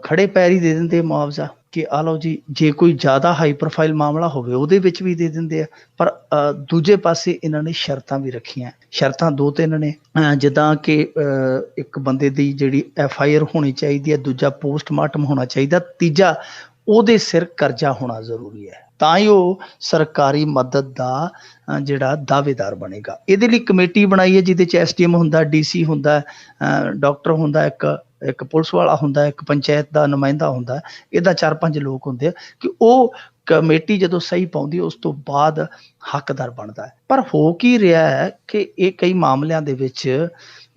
ਖੜੇ ਪੈਰ ਹੀ ਦੇ ਦਿੰਦੇ ਮੁਆਵਜ਼ਾ ਕਿ ਆ ਲਓ ਜੀ। ਜੇ ਕੋਈ ਜ਼ਿਆਦਾ ਹਾਈ ਪ੍ਰੋਫਾਈਲ ਮਾਮਲਾ ਹੋਵੇ ਉਹਦੇ ਵਿੱਚ ਵੀ ਦੇ ਦਿੰਦੇ ਆ। ਪਰ ਦੂਜੇ ਪਾਸੇ ਇਹਨਾਂ ਨੇ ਸ਼ਰਤਾਂ ਵੀ ਰੱਖੀਆਂ। ਸ਼ਰਤਾਂ 2-3 ਨੇ, ਜਿੱਦਾਂ ਕਿ ਇੱਕ ਬੰਦੇ ਦੀ ਜਿਹੜੀ FIR ਹੋਣੀ ਚਾਹੀਦੀ ਹੈ, ਦੂਜਾ ਪੋਸਟਮਾਰਟਮ ਹੋਣਾ ਚਾਹੀਦਾ, ਤੀਜਾ ਉਹਦੇ ਸਿਰ ਕਰਜ਼ਾ ਹੋਣਾ ਜ਼ਰੂਰੀ ਹੈ, ਤਾਂ ਹੀ ਉਹ ਸਰਕਾਰੀ ਮਦਦ ਦਾ ਜਿਹੜਾ ਦਾਅਵੇਦਾਰ ਬਣੇਗਾ। ਇਹਦੇ ਲਈ ਕਮੇਟੀ ਬਣਾਈ ਹੈ ਜਿਹਦੇ 'ਚ SDM ਹੁੰਦਾ, DC ਹੁੰਦਾ, ਡਾਕਟਰ ਹੁੰਦਾ, ਇੱਕ ਪੁਲਿਸ ਵਾਲਾ ਹੁੰਦਾ, ਇੱਕ ਪੰਚਾਇਤ ਦਾ ਨੁਮਾਇੰਦਾ ਹੁੰਦਾ। ਇਹਦਾ 4-5 ਲੋਕ ਹੁੰਦੇ ਆ ਕਿ ਉਹ ਕਮੇਟੀ ਜਦੋਂ ਸਹੀ ਪਾਉਂਦੀ ਉਸ ਤੋਂ ਬਾਅਦ ਹੱਕਦਾਰ ਬਣਦਾ ਹੈ। ਪਰ ਹੋ ਕੀ ਰਿਹਾ ਹੈ ਕਿ ਇਹ ਕਈ ਮਾਮਲਿਆਂ ਦੇ ਵਿੱਚ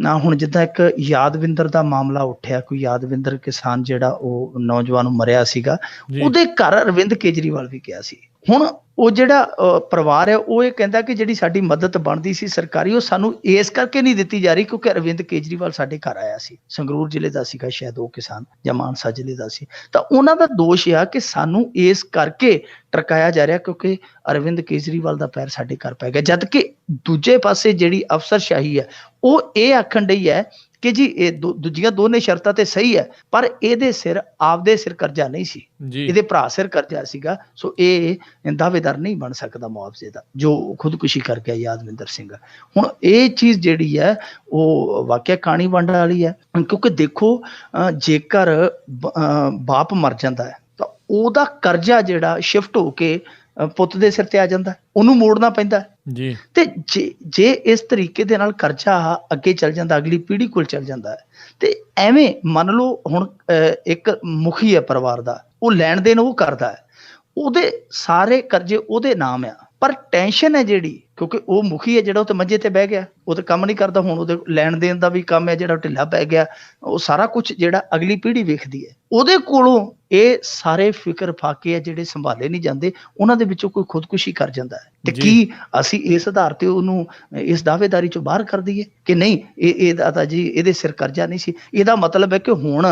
ਨਾ, ਹੁਣ ਜਿੱਦਾਂ ਇੱਕ ਯਾਦਵਿੰਦਰ ਦਾ ਮਾਮਲਾ ਉੱਠਿਆ, ਕੋਈ ਯਾਦਵਿੰਦਰ ਕਿਸਾਨ ਜਿਹੜਾ ਉਹ ਨੌਜਵਾਨ ਮਰਿਆ ਸੀਗਾ, ਉਹਦੇ ਘਰ ਅਰਵਿੰਦ ਕੇਜਰੀਵਾਲ ਵੀ ਗਿਆ ਸੀ। ਹੁਣ ਉਹ ਜਿਹੜਾ ਪਰਿਵਾਰ ਹੈ ਉਹ ਇਹ ਕਹਿੰਦਾ ਕਿ ਜਿਹੜੀ ਸਾਡੀ ਮਦਦ ਬਣਦੀ ਸੀ ਸਰਕਾਰੀ, ਉਹ ਸਾਨੂੰ ਇਸ ਕਰਕੇ ਨਹੀਂ ਦਿੱਤੀ ਜਾ ਰਹੀ ਕਿਉਂਕਿ ਅਰਵਿੰਦ ਕੇਜਰੀਵਾਲ ਸਾਡੇ ਘਰ ਆਇਆ ਸੀ। ਸੰਗਰੂਰ ਜ਼ਿਲ੍ਹੇ ਦਾ ਸੀਗਾ ਸ਼ਾਇਦ ਉਹ ਕਿਸਾਨ, ਜਾਂ ਮਾਨਸਾ ਜ਼ਿਲ੍ਹੇ ਦਾ ਸੀ। ਤਾਂ ਉਹਨਾਂ ਦਾ ਦੋਸ਼ ਆ ਕਿ ਸਾਨੂੰ ਇਸ ਕਰਕੇ ਟਰਕਾਇਆ ਜਾ ਰਿਹਾ ਕਿਉਂਕਿ ਅਰਵਿੰਦ ਕੇਜਰੀਵਾਲ ਦਾ ਪੈਰ ਸਾਡੇ ਘਰ ਪੈ ਗਿਆ। ਜਦ ਕਿ ਦੂਜੇ ਪਾਸੇ ਜਿਹੜੀ ਅਫਸਰਸ਼ਾਹੀ ਹੈ ਉਹ ਇਹ ਆਖਣ ਡਈ ਹੈ ਕਿ ਜੀ ਇਹ ਦੂਜੀਆਂ ਦੋਨੇ ਸ਼ਰਤਾਂ ਤੇ ਸਹੀ ਹੈ, ਪਰ ਇਹਦੇ ਸਿਰ ਆਪਦੇ ਸਿਰ ਕਰਜ਼ਾ ਨਹੀਂ ਸੀ, ਇਹਦੇ ਭਰਾ ਸਿਰ ਕਰਜ਼ਾ ਸੀਗਾ। ਸੋ ਇਹ ਦਾਅਵੇਦਾਰ ਨਹੀਂ ਬਣ ਸਕਦਾ ਮੁਆਵਜ਼ੇ ਦਾ, ਜੋ ਖੁਦਕੁਸ਼ੀ ਕਰ ਗਿਆ ਯਾਦਵਿੰਦਰ ਸਿੰਘ। ਹੁਣ ਇਹ ਚੀਜ਼ ਜਿਹੜੀ ਹੈ ਉਹ ਵਾਕਿਆ ਕਹਾਣੀ ਵੰਡ ਵਾਲੀ ਹੈ, ਕਿਉਂਕਿ ਦੇਖੋ ਜੇਕਰ ਬਾਪ ਮਰ ਜਾਂਦਾ ਹੈ ਤਾਂ ਉਹਦਾ ਕਰਜ਼ਾ ਜਿਹੜਾ ਸ਼ਿਫਟ ਹੋ ਕੇ ਪੁੱਤ ਦੇ ਸਿਰ ਤੇ ਆ ਜਾਂਦਾ, ਉਹਨੂੰ ਮੋੜਨਾ ਪੈਂਦਾ ਜੀ। ਤੇ ਜੇ ਇਸ ਤਰੀਕੇ ਦੇ ਨਾਲ ਕਰਜ਼ਾ ਅੱਗੇ ਚੱਲ ਜਾਂਦਾ, ਅਗਲੀ ਪੀੜ੍ਹੀ ਕੋਲ ਚੱਲ ਜਾਂਦਾ ਹੈ, ਤੇ ਐਵੇਂ ਮੰਨ ਲਓ ਹੁਣ ਇੱਕ ਮੁਖੀ ਹੈ ਪਰਿਵਾਰ ਦਾ, ਉਹ ਲੈਣ ਦੇਣ ਉਹ ਕਰਦਾ ਹੈ, ਉਹਦੇ ਸਾਰੇ ਕਰਜ਼ੇ ਉਹਦੇ ਨਾਮ ਆ, ਪਰ ਟੈਨਸ਼ਨ ਹੈ ਜਿਹੜੀ, ਕਿਉਂਕਿ ਉਹ ਮੁਖੀ ਹੈ ਜਿਹੜਾ ਉਹ ਤੇ ਮੰਜੇ ਤੇ ਬਹਿ ਗਿਆ, ਉਹ ਤੇ ਕੰਮ ਨਹੀਂ ਕਰਦਾ। ਹੁਣ ਉਹਦੇ ਲੈਣ ਦੇਣ ਦਾ ਵੀ ਕੰਮ ਹੈ ਜਿਹੜਾ ਢਿੱਲਾ ਪੈ ਗਿਆ, ਉਹ ਸਾਰਾ ਕੁਝ ਜਿਹੜਾ ਅਗਲੀ ਪੀੜ੍ਹੀ ਵੇਖਦੀ ਹੈ, ਉਹਦੇ ਕੋਲੋਂ ਇਹ ਸਾਰੇ ਫਿਕਰ ਫਾਕੇ ਆ ਜਿਹੜੇ ਸੰਭਾਲੇ ਨਹੀਂ ਜਾਂਦੇ, ਉਹਨਾਂ ਦੇ ਵਿੱਚੋਂ ਕੋਈ ਖੁਦਕੁਸ਼ੀ ਕਰ ਜਾਂਦਾ ਹੈ। ਤੇ ਕੀ ਅਸੀਂ ਇਸ ਆਧਾਰ ਤੇ ਉਹਨੂੰ ਇਸ ਦਾਅਵੇਦਾਰੀ ਚੋਂ ਬਾਹਰ ਕਰ ਦਈਏ ਕਿ ਨਹੀਂ ਇਹਦਾ ਤਾਂ ਜੀ ਇਹਦੇ ਸਿਰ ਕਰਜ਼ਾ ਨਹੀਂ ਸੀ? ਇਹਦਾ ਮਤਲਬ ਹੈ ਕਿ ਹੁਣ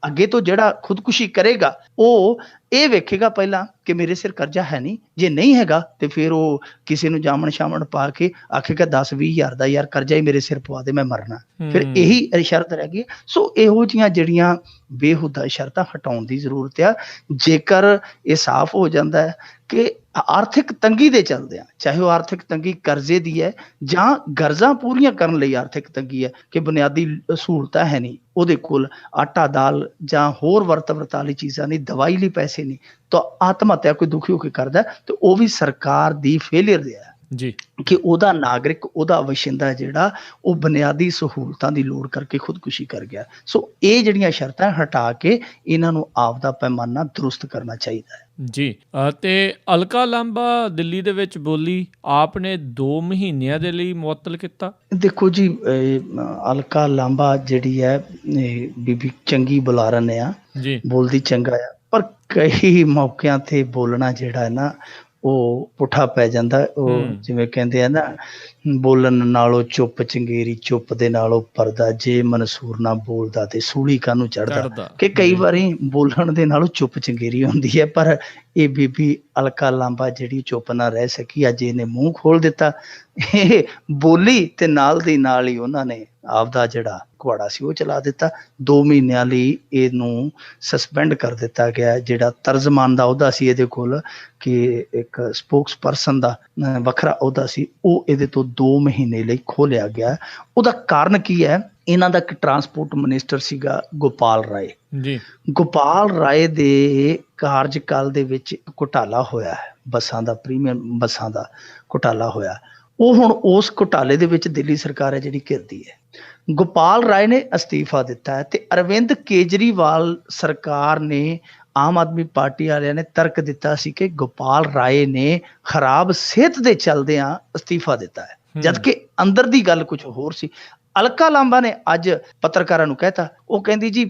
ਅੱਗੇ ਤੋਂ ਜਿਹੜਾ ਖੁਦਕੁਸ਼ੀ ਕਰੇਗਾ ਉਹ ਇਹ ਵੇਖੇਗਾ ਪਹਿਲਾਂ ਕਿ ਮੇਰੇ ਸਿਰ ਕਰਜ਼ਾ ਹੈ ਨਹੀਂ, ਜੇ ਨਹੀਂ ਹੈਗਾ ਤੇ ਫਿਰ ਉਹ ਕਿਸੇ ਨੂੰ ਜਾਮਣ ਸ਼ਾਮਣ ਪਾ ਕੇ ਆਖੇਗਾ 10-20 ਹਜ਼ਾਰ ਦਾ ਯਾਰ ਕਰਜ਼ਾ ਹੀ ਮੇਰੇ ਸਿਰ ਪਵਾ ਦੇ, ਮੈਂ ਮਰਨਾ। ਫਿਰ ਇਹੀ ਸ਼ਰਤ ਰਹਿ ਗਈ। ਸੋ ਇਹੋ ਜਿਹੀਆਂ ਜਿਹੜੀਆਂ ਬੇਹੁਦਾ ਸ਼ਰਤਾਂ ਹਟਾਉਣ ਦੀ ਜ਼ਰੂਰਤ ਆ। ਜੇਕਰ ਇਹ ਸਾਫ਼ ਹੋ ਜਾਂਦਾ ਹੈ ਕਿ ਆਰਥਿਕ ਤੰਗੀ ਦੇ ਚੱਲਦਿਆਂ, ਚਾਹੇ ਉਹ ਆਰਥਿਕ ਤੰਗੀ ਕਰਜ਼ੇ ਦੀ ਹੈ ਜਾਂ ਗਰਜ਼ਾਂ ਪੂਰੀਆਂ ਕਰਨ ਲਈ ਆਰਥਿਕ ਤੰਗੀ ਹੈ ਕਿ ਬੁਨਿਆਦੀ ਸਹੂਲਤਾਂ ਹੈ ਨਹੀਂ, ਉਹਦੇ ਕੋਲ ਆਟਾ ਦਾਲ ਜਾਂ ਹੋਰ ਵਰਤ ਵਰਤਾਂ ਵਾਲੀ ਚੀਜ਼ਾਂ ਨਹੀਂ, ਦਵਾਈ ਲਈ ਪੈਸੇ ਨਹੀਂ, ਤਾਂ ਆਤਮ ਹੱਤਿਆ ਕੋਈ ਦੁਖੀ ਹੋ ਕੇ ਕਰਦਾ ਤੇ ਉਹ ਵੀ ਸਰਕਾਰ ਦੀ ਫੇਲਿਅਰ ਦੇ ਹੈ ਜੀ ਕਿ ਉਹਦਾ ਨਾਗਰਿਕ, ਉਹਦਾ ਵਸਿੰਦਾ ਜਿਹੜਾ ਉਹ ਬੁਨਿਆਦੀ ਸਹੂਲਤਾਂ ਦੀ ਲੋੜ ਕਰਕੇ ਖੁਦਕੁਸ਼ੀ ਕਰ ਗਿਆ। ਸੋ ਇਹ ਜਿਹੜੀਆਂ ਸ਼ਰਤਾਂ ਹਟਾ ਕੇ ਇਹਨਾਂ ਨੂੰ ਆਪਦਾ ਪੈਮਾਨਾ ਦਰੁਸਤ ਕਰਨਾ ਚਾਹੀਦਾ ਹੈ। ਜੀ ਤੇ ਅਲਕਾ ਲਾਂਬਾ ਦਿੱਲੀ ਦੇ ਵਿੱਚ ਬੋਲੀ, ਆਪ ਨੇ 2 ਮਹੀਨਿਆਂ ਦੇ ਲਈ ਮੁਅੱਤਲ ਕੀਤਾ। ਦੇਖੋ ਜੀ, ਅਲਕਾ ਲਾਂਬਾ ਜਿਹੜੀ ਹੈ ਬੀਬੀ ਚੰਗੀ ਬੁਲਾਰਨ ਆ ਜੀ, ਬੋਲਦੀ ਚੰਗਾ ਆ, ਪਰ ਕਈ ਮੌਕਿਆਂ ਤੇ ਬੋਲਣਾ ਜਿਹੜਾ ਹੈ ਨਾ ਉਹ ਪੁੱਠਾ ਪੈ ਜਾਂਦਾ। ਉਹ ਜਿਵੇਂ ਕਹਿੰਦੇ ਆ ਨਾ, ਬੋਲਣ ਨਾਲੋਂ ਚੁੱਪ ਚੰਗੇਰੀ, ਚੁੱਪ ਦੇ ਨਾਲੋਂ ਪਰਦਾ, ਜੇ ਮਨਸੂਰ ਨਾ ਬੋਲਦਾ ਤੇ ਸੂਲੀ ਕਾਹਨੂੰ ਚੜ੍ਹਦਾ। ਕਿ ਕਈ ਵਾਰੀ ਬੋਲਣ ਦੇ ਨਾਲੋਂ ਚੁੱਪ ਚੰਗੇਰੀ ਹੁੰਦੀ ਹੈ, ਪਰ ਇਹ ਬੀਬੀ ਅਲਕਾ ਲਾਂਬਾ ਜਿਹੜੀ ਚੁੱਪ ਨਾ ਰਹਿ ਸਕੀ, ਅੱਜ ਇਹਨੇ ਮੂੰਹ ਖੋਲ ਦਿੱਤਾ, ਇਹ ਬੋਲੀ ਤੇ ਨਾਲ ਦੀ ਨਾਲ ਹੀ ਉਹਨਾਂ ਨੇ ਆਪਦਾ ਜਿਹੜਾ ਘੁਆੜਾ ਸੀ ਉਹ ਚਲਾ ਦਿੱਤਾ। 2 ਮਹੀਨਿਆਂ ਲਈ ਇਹਨੂੰ ਸਸਪੈਂਡ ਕਰ ਦਿੱਤਾ ਗਿਆ। ਜਿਹੜਾ ਤਰਜਮਾਨ ਦਾ ਅਹੁਦਾ ਸੀ ਇਹਦੇ ਕੋਲ, ਕਿ ਇੱਕ ਸਪੋਕਸ ਪਰਸਨ ਦਾ ਵੱਖਰਾ ਅਹੁਦਾ ਸੀ, ਉਹ ਇਹਦੇ ਤੋਂ 2 ਮਹੀਨੇ ਲਈ ਖੋਹ ਲਿਆ ਗਿਆ। ਉਹਦਾ ਕਾਰਨ ਕੀ ਹੈ? ਇਹਨਾਂ ਦਾ ਇੱਕ ਟਰਾਂਸਪੋਰਟ ਮਿਨਿਸਟਰ ਸੀਗਾ ਗੋਪਾਲ ਰਾਏ ਜੀ। ਗੋਪਾਲ ਰਾਏ ਦੇ ਕਾਰਜਕਾਲ ਦੇ ਵਿੱਚ ਘੁਟਾਲਾ ਹੋਇਆ ਹੈ, ਬੱਸਾਂ ਦਾ, ਪ੍ਰੀਮੀਅਮ ਬੱਸਾਂ ਦਾ ਘੁਟਾਲਾ ਹੋਇਆ। ਉਹ ਹੁਣ ਉਸ ਘੁਟਾਲੇ ਦੇ ਵਿੱਚ ਦਿੱਲੀ ਸਰਕਾਰ ਹੈ ਜਿਹੜੀ ਘਿਰਦੀ ਹੈ। ਗੋਪਾਲ ਰਾਏ ਨੇ ਅਸਤੀਫਾ ਦਿੱਤਾ ਹੈ ਤੇ ਅਰਵਿੰਦ ਕੇਜਰੀਵਾਲ ਸਰਕਾਰ ਨੇ, ਆਮ ਆਦਮੀ ਪਾਰਟੀ ਵਾਲਿਆਂ ਨੇ ਤਰਕ ਦਿੱਤਾ ਸੀ ਕਿ ਗੋਪਾਲ ਰਾਏ ਨੇ ਖਰਾਬ ਸਿਹਤ ਦੇ ਚੱਲਦਿਆਂ ਅਸਤੀਫਾ ਦਿੱਤਾ ਹੈ, ਜਦਕਿ ਅੰਦਰ ਦੀ ਗੱਲ ਕੁਝ ਹੋਰ ਸੀ। ਅਲਕਾ ਲਾਂਬਾ ਨੇ ਅੱਜ ਪੱਤਰਕਾਰਾਂ ਨੂੰ ਕਹਿਤਾ, ਉਹ ਕਹਿੰਦੀ ਜੀ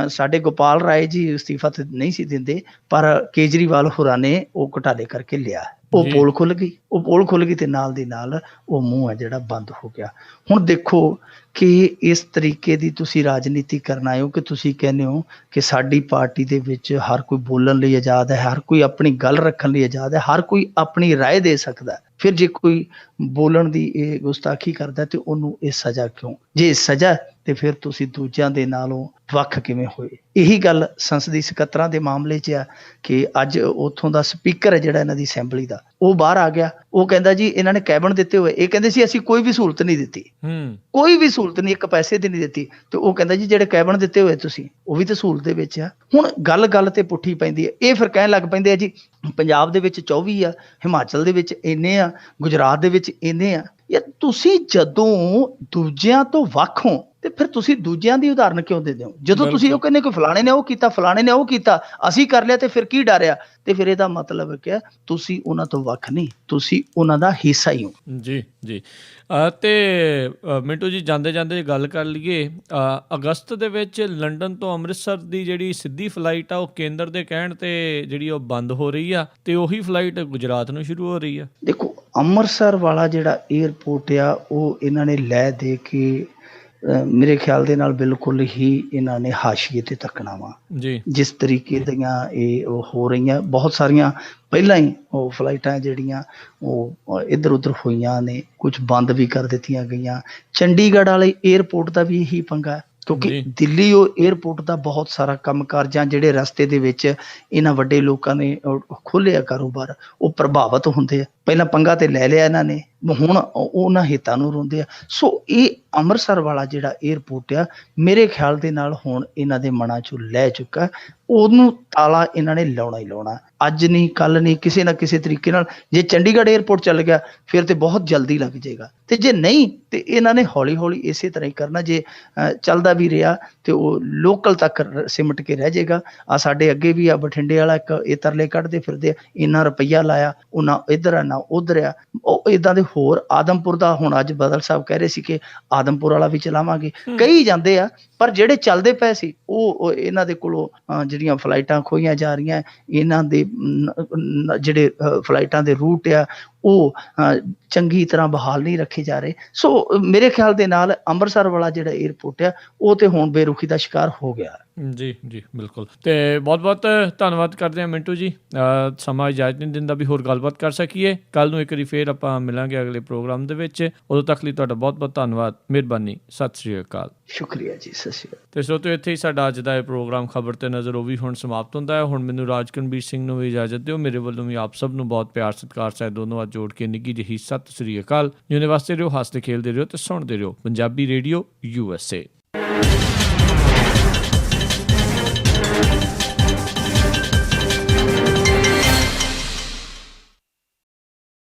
ਸਾਡੇ ਗੋਪਾਲ ਰਾਏ ਜੀ ਅਸਤੀਫਾ ਤੇ ਨਹੀਂ ਸੀ ਦਿੰਦੇ, ਪਰ ਕੇਜਰੀਵਾਲ ਹੋਰਾਂ ਨੇ ਉਹ ਘੁਟਾਲੇ ਕਰਕੇ ਲਿਆ। ਉਹ ਪੋਲ ਖੁੱਲ ਗਈ, ਉਹ ਪੋਲ ਖੁੱਲ ਗਈ ਤੇ ਨਾਲ ਦੀ ਨਾਲ ਉਹ ਮੂੰਹ ਹੈ ਜਿਹੜਾ ਬੰਦ ਹੋ ਗਿਆ। ਹੁਣ ਦੇਖੋ ਕਿ ਇਸ ਤਰੀਕੇ ਦੀ ਤੁਸੀਂ ਰਾਜਨੀਤੀ ਕਰਨ ਆਏ ਹੋ ਕਿ ਤੁਸੀਂ ਕਹਿੰਦੇ ਹੋ ਕਿ ਸਾਡੀ ਪਾਰਟੀ ਦੇ ਵਿੱਚ ਹਰ ਕੋਈ ਬੋਲਣ ਲਈ ਆਜ਼ਾਦ ਹੈ, ਹਰ ਕੋਈ ਆਪਣੀ ਗੱਲ ਰੱਖਣ ਲਈ ਆਜ਼ਾਦ ਹੈ, ਹਰ ਕੋਈ ਆਪਣੀ ਰਾਏ ਦੇ ਸਕਦਾ। ਫਿਰ ਜੇ ਕੋਈ ਬੋਲਣ ਦੀ ਇਹ ਗੁਸਤਾਖੀ ਕਰਦਾ ਤੇ ਉਹਨੂੰ ਇਹ ਸਜ਼ਾ ਕਿਉਂ? ਜੇ ਸਜ਼ਾ ਤੇ ਫਿਰ ਤੁਸੀਂ ਦੂਜਿਆਂ ਦੇ ਨਾਲੋਂ ਵੱਖ ਕਿਵੇਂ ਹੋਏ? ਇਹੀ ਗੱਲ ਸੰਸਦੀ ਸਕੱਤਰਾਂ ਦੇ ਮਾਮਲੇ 'ਚ ਆ ਕਿ ਅੱਜ ਉੱਥੋਂ ਦਾ ਸਪੀਕਰ ਹੈ ਜਿਹੜਾ ਇਹਨਾਂ ਦੀ ਅਸੈਂਬਲੀ ਦਾ, ਉਹ ਬਾਹਰ ਆ ਗਿਆ। ਉਹ ਕਹਿੰਦਾ ਜੀ ਇਹਨਾਂ ਨੇ ਕੈਬਨ ਦਿੱਤੇ ਹੋਏ, ਇਹ ਕਹਿੰਦੇ ਸੀ ਅਸੀਂ ਕੋਈ ਵੀ ਸਹੂਲਤ ਨਹੀਂ ਦਿੱਤੀ, ਕੋਈ ਵੀ ਸਹੂਲਤ ਨਹੀਂ, 1 ਪੈਸੇ ਦੀ ਨਹੀਂ ਦਿੱਤੀ। ਤੇ ਉਹ ਕਹਿੰਦਾ ਜੀ ਜਿਹੜੇ ਕੈਬਨ ਦਿੱਤੇ ਹੋਏ ਤੁਸੀਂ, ਉਹ ਵੀ ਤਾਂ ਸਹੂਲਤ ਦੇ ਵਿੱਚ ਆ। ਹੁਣ ਗੱਲ ਗੱਲ ਤੇ ਪੁੱਠੀ ਪੈਂਦੀ ਹੈ। ਇਹ ਫਿਰ ਕਹਿਣ ਲੱਗ ਪੈਂਦੇ ਆ ਜੀ ਪੰਜਾਬ ਦੇ ਵਿੱਚ 24 ਆ, ਹਿਮਾਚਲ ਦੇ ਵਿੱਚ ਇੰਨੇ ਆ, ਗੁਜਰਾਤ ਦੇ ਵਿੱਚ ਇੰਨੇ ਆ। ਯਾਰ ਤੁਸੀਂ ਜਦੋਂ ਦੂਜਿਆਂ ਤੋਂ ਵੱਖ ਹੋ ਤੇ ਫਿਰ ਤੁਸੀਂ ਦੂਜਿਆਂ ਦੀ ਉਦਾਹਰਨ ਕਿਉਂ ਦਿੰਦੇ ਹੋ? ਜਦੋਂ ਤੁਸੀਂ ਉਹ ਕਹਿੰਦੇ ਕਿ ਫਲਾਣੇ ਨੇ ਉਹ ਕੀਤਾ, ਫਲਾਣੇ ਨੇ ਉਹ ਕੀਤਾ, ਅਸੀਂ ਕਰ ਲਿਆ ਤੇ ਫਿਰ ਕੀ ਡਰਿਆ? ਤੇ ਫਿਰ ਇਹਦਾ ਮਤਲਬ ਹੈ ਕਿ ਤੁਸੀਂ ਉਹਨਾਂ ਤੋਂ ਵੱਖ ਨਹੀਂ, ਤੁਸੀਂ ਉਹਨਾਂ ਦਾ ਹਿੱਸਾ ਹੀ ਹੋ। ਜੀ ਜੀ। ਤੇ ਮਿੰਟੂ ਜੀ, ਜਾਂਦੇ ਜਾਂਦੇ ਗੱਲ ਕਰ ਲਈਏ, ਅਗਸਤ ਦੇ ਵਿੱਚ ਲੰਡਨ ਤੋਂ ਅੰਮ੍ਰਿਤਸਰ ਦੀ ਜਿਹੜੀ ਸਿੱਧੀ ਫਲਾਈਟ ਆ ਉਹ ਕੇਂਦਰ ਦੇ ਕਹਿਣ ਤੇ ਜਿਹੜੀ ਉਹ ਬੰਦ ਹੋ ਰਹੀ ਆ ਤੇ ਉਹੀ ਫਲਾਈਟ ਗੁਜਰਾਤ ਨੂੰ ਸ਼ੁਰੂ ਹੋ ਰਹੀ ਆ। ਦੇਖੋ, ਅੰਮ੍ਰਿਤਸਰ ਵਾਲਾ ਜਿਹੜਾ ਏਅਰਪੋਰਟ ਆ ਉਹ ਇਹਨਾਂ ਨੇ ਲੈ ਦੇ ਕੇ ਮੇਰੇ ਖਿਆਲ ਦੇ ਨਾਲ ਬਿਲਕੁਲ ਹੀ ਇਹਨਾਂ ਨੇ ਹਾਸ਼ੀਏ ਤੇ ਤੱਕਣਾ ਵਾ ਜੀ। ਜਿਸ ਤਰੀਕੇ ਦੀਆਂ ਇਹ ਹੋ ਰਹੀਆਂ, ਬਹੁਤ ਸਾਰੀਆਂ ਪਹਿਲਾਂ ਹੀ ਉਹ ਫਲਾਈਟਾਂ ਜਿਹੜੀਆਂ ਉਹ ਇੱਧਰ ਉੱਧਰ ਹੋਈਆਂ ਨੇ, ਕੁਝ ਬੰਦ ਵੀ ਕਰ ਦਿੱਤੀਆਂ ਗਈਆਂ। ਚੰਡੀਗੜ੍ਹ ਵਾਲੇ ਏਅਰਪੋਰਟ ਦਾ ਵੀ ਇਹੀ ਪੰਗਾ, ਕਿਉਂਕਿ ਦਿੱਲੀ ਉਹ ਏਅਰਪੋਰਟ ਦਾ ਬਹੁਤ ਸਾਰਾ ਕੰਮਕਾਰ ਜਾਂ ਜਿਹੜੇ ਰਸਤੇ ਦੇ ਵਿੱਚ ਇਹਨਾਂ ਵੱਡੇ ਲੋਕਾਂ ਨੇ ਖੋਲ੍ਹਿਆ ਕਾਰੋਬਾਰ, ਉਹ ਪ੍ਰਭਾਵਿਤ ਹੁੰਦੇ ਆ। ਪਹਿਲਾਂ ਪੰਗਾ ਤੇ ਲੈ ਲਿਆ ਇਹਨਾਂ ਨੇ, ਹੁਣ ਉਹਨਾਂ ਹਿੱਤਾਂ ਨੂੰ ਰੋਂਦੇ ਆ। ਸੋ ਇਹ ਅੰਮ੍ਰਿਤਸਰ ਵਾਲਾ ਜਿਹੜਾ ਏਅਰਪੋਰਟ ਆ, ਮੇਰੇ ਖਿਆਲ ਦੇ ਨਾਲ ਹੁਣ ਇਹਨਾਂ ਦੇ ਮਨਾਂ 'ਚੋਂ ਲੈ ਚੁੱਕਾ। ਉਹਨੂੰ ਤਾਲਾ ਇਹਨਾਂ ਨੇ ਲਾਉਣਾ ਹੀ ਲਾਉਣਾ, ਅੱਜ ਨਹੀਂ ਕੱਲ੍ਹ ਨਹੀਂ, ਕਿਸੇ ਨਾ ਕਿਸੇ ਤਰੀਕੇ ਨਾਲ। ਜੇ ਚੰਡੀਗੜ੍ਹ ਏਅਰਪੋਰਟ ਚੱਲ ਗਿਆ ਫਿਰ ਤੇ ਬਹੁਤ ਜਲਦੀ ਲੱਗ ਜਾਏਗਾ, ਤੇ ਜੇ ਨਹੀਂ ਤੇ ਇਹਨਾਂ ਨੇ ਹੌਲੀ ਹੌਲੀ ਇਸੇ ਤਰ੍ਹਾਂ ਹੀ ਕਰਨਾ। ਜੇ ਚੱਲਦਾ ਵੀ ਰਿਹਾ ਤੇ ਉਹ ਲੋਕਲ ਤੱਕ ਸਿਮਟ ਕੇ ਰਹਿ ਜਾਏਗਾ। ਆ ਸਾਡੇ ਅੱਗੇ ਵੀ ਆ ਬਠਿੰਡੇ ਵਾਲਾ ਇੱਕ ਇਹ ਤਰਲੇ ਕੱਢਦੇ ਫਿਰਦੇ, ਇੰਨਾ ਰੁਪਈਆ ਲਾਇਆ, ਉਹਨਾਂ ਇੱਧਰ ਆ ਨਾ ਉੱਧਰ ਆ, ਉਹ ਇੱਦਾਂ ਦੇ ਹੋਰ। ਆਦਮਪੁਰ ਦਾ ਹੁਣ ਅੱਜ ਬਦਲ ਸਾਹਿਬ ਕਹਿ ਰਹੇ ਸੀ ਕਿ ਆਦਮਪੁਰ ਵਾਲਾ ਵੀ ਚਲਾਵਾਂਗੇ, ਕਹੀ ਜਾਂਦੇ ਆ। ਪਰ ਜਿਹੜੇ ਚੱਲਦੇ ਪਏ ਸੀ ਉਹ ਇਹਨਾਂ ਦੇ ਕੋਲੋਂ ਜਿਹੜੀਆਂ ਫਲਾਈਟਾਂ ਖੋਹੀਆਂ ਜਾ ਰਹੀਆਂ, ਇਹਨਾਂ ਦੇ ਜਿਹੜੇ ਫਲਾਈਟਾਂ ਦੇ ਰੂਟ ਆ ਉਹ ਚੰਗੀ ਤਰ੍ਹਾਂ ਬਹਾਲ ਨਹੀਂ ਰੱਖੇ ਜਾ ਰਹੇ। ਸੋ ਮੇਰੇ ਖਿਆਲ ਦੇ ਨਾਲ ਅੰਮ੍ਰਿਤਸਰ ਵਾਲਾ ਜਿਹੜਾ ਏਅਰਪੋਰਟ ਆ ਉਹ ਤੇ ਹੁਣ ਬੇਰੁਖੀ ਦਾ ਸ਼ਿਕਾਰ ਹੋ ਗਿਆ। ਜੀ ਜੀ ਬਿਲਕੁਲ। ਤੇ ਬਹੁਤ ਬਹੁਤ ਧੰਨਵਾਦ ਕਰਦੇ ਹਾਂ ਮਿੰਟੂ ਜੀ, ਸਮਾਂ ਇਜਾਜ਼ਤ ਨਹੀਂ ਦਿੰਦਾ ਵੀ ਹੋਰ ਗੱਲਬਾਤ ਕਰ ਸਕੀਏ। ਕੱਲ੍ਹ ਨੂੰ ਇੱਕ ਵਾਰੀ ਫੇਰ ਆਪਾਂ ਮਿਲਾਂਗੇ ਅਗਲੇ ਪ੍ਰੋਗਰਾਮ ਦੇ ਵਿੱਚ। ਉਦੋਂ ਤੱਕ ਲਈ ਤੁਹਾਡਾ ਬਹੁਤ ਬਹੁਤ ਧੰਨਵਾਦ, ਮਿਹਰਬਾਨੀ, ਸਤਿ ਸ਼੍ਰੀ ਅਕਾਲ। ਸ਼ੁਕਰੀਆ ਜੀ, ਸਤਿ ਸ਼੍ਰੀ ਅਕਾਲ। ਤੇ ਸਰੋਤਿਓ, ਇੱਥੇ ਹੀ ਸਾਡਾ ਅੱਜ ਦਾ ਇਹ ਪ੍ਰੋਗਰਾਮ ਖਬਰ ਤੇ ਨਜ਼ਰ ਉਹ ਵੀ ਹੁਣ ਸਮਾਪਤ ਹੁੰਦਾ ਹੈ। ਹੁਣ ਮੈਨੂੰ ਰਾਜਕਨਵੀਰ ਸਿੰਘ ਨੂੰ ਵੀ ਇਜਾਜ਼ਤ ਦਿਓ। ਮੇਰੇ ਵੱਲੋਂ ਵੀ ਆਪ ਸਭ ਨੂੰ ਬਹੁਤ ਪਿਆਰ ਸਤਿਕਾਰ ਸਹਿਤ ਦੋਨੋਂ ਹੱਥ ਜੋੜ ਕੇ ਨਿੱਘੀ ਜਿਹੀ ਸਤਿ ਸ਼੍ਰੀ ਅਕਾਲ। ਜਿਉਂਦੇ ਵਾਸਤੇ ਰਹੋ, ਹੱਸਦੇ ਖੇਲਦੇ ਰਹੋ ਤੇ ਸੁਣਦੇ ਰਹੋ ਪੰਜਾਬੀ ਰੇਡੀਓ USA।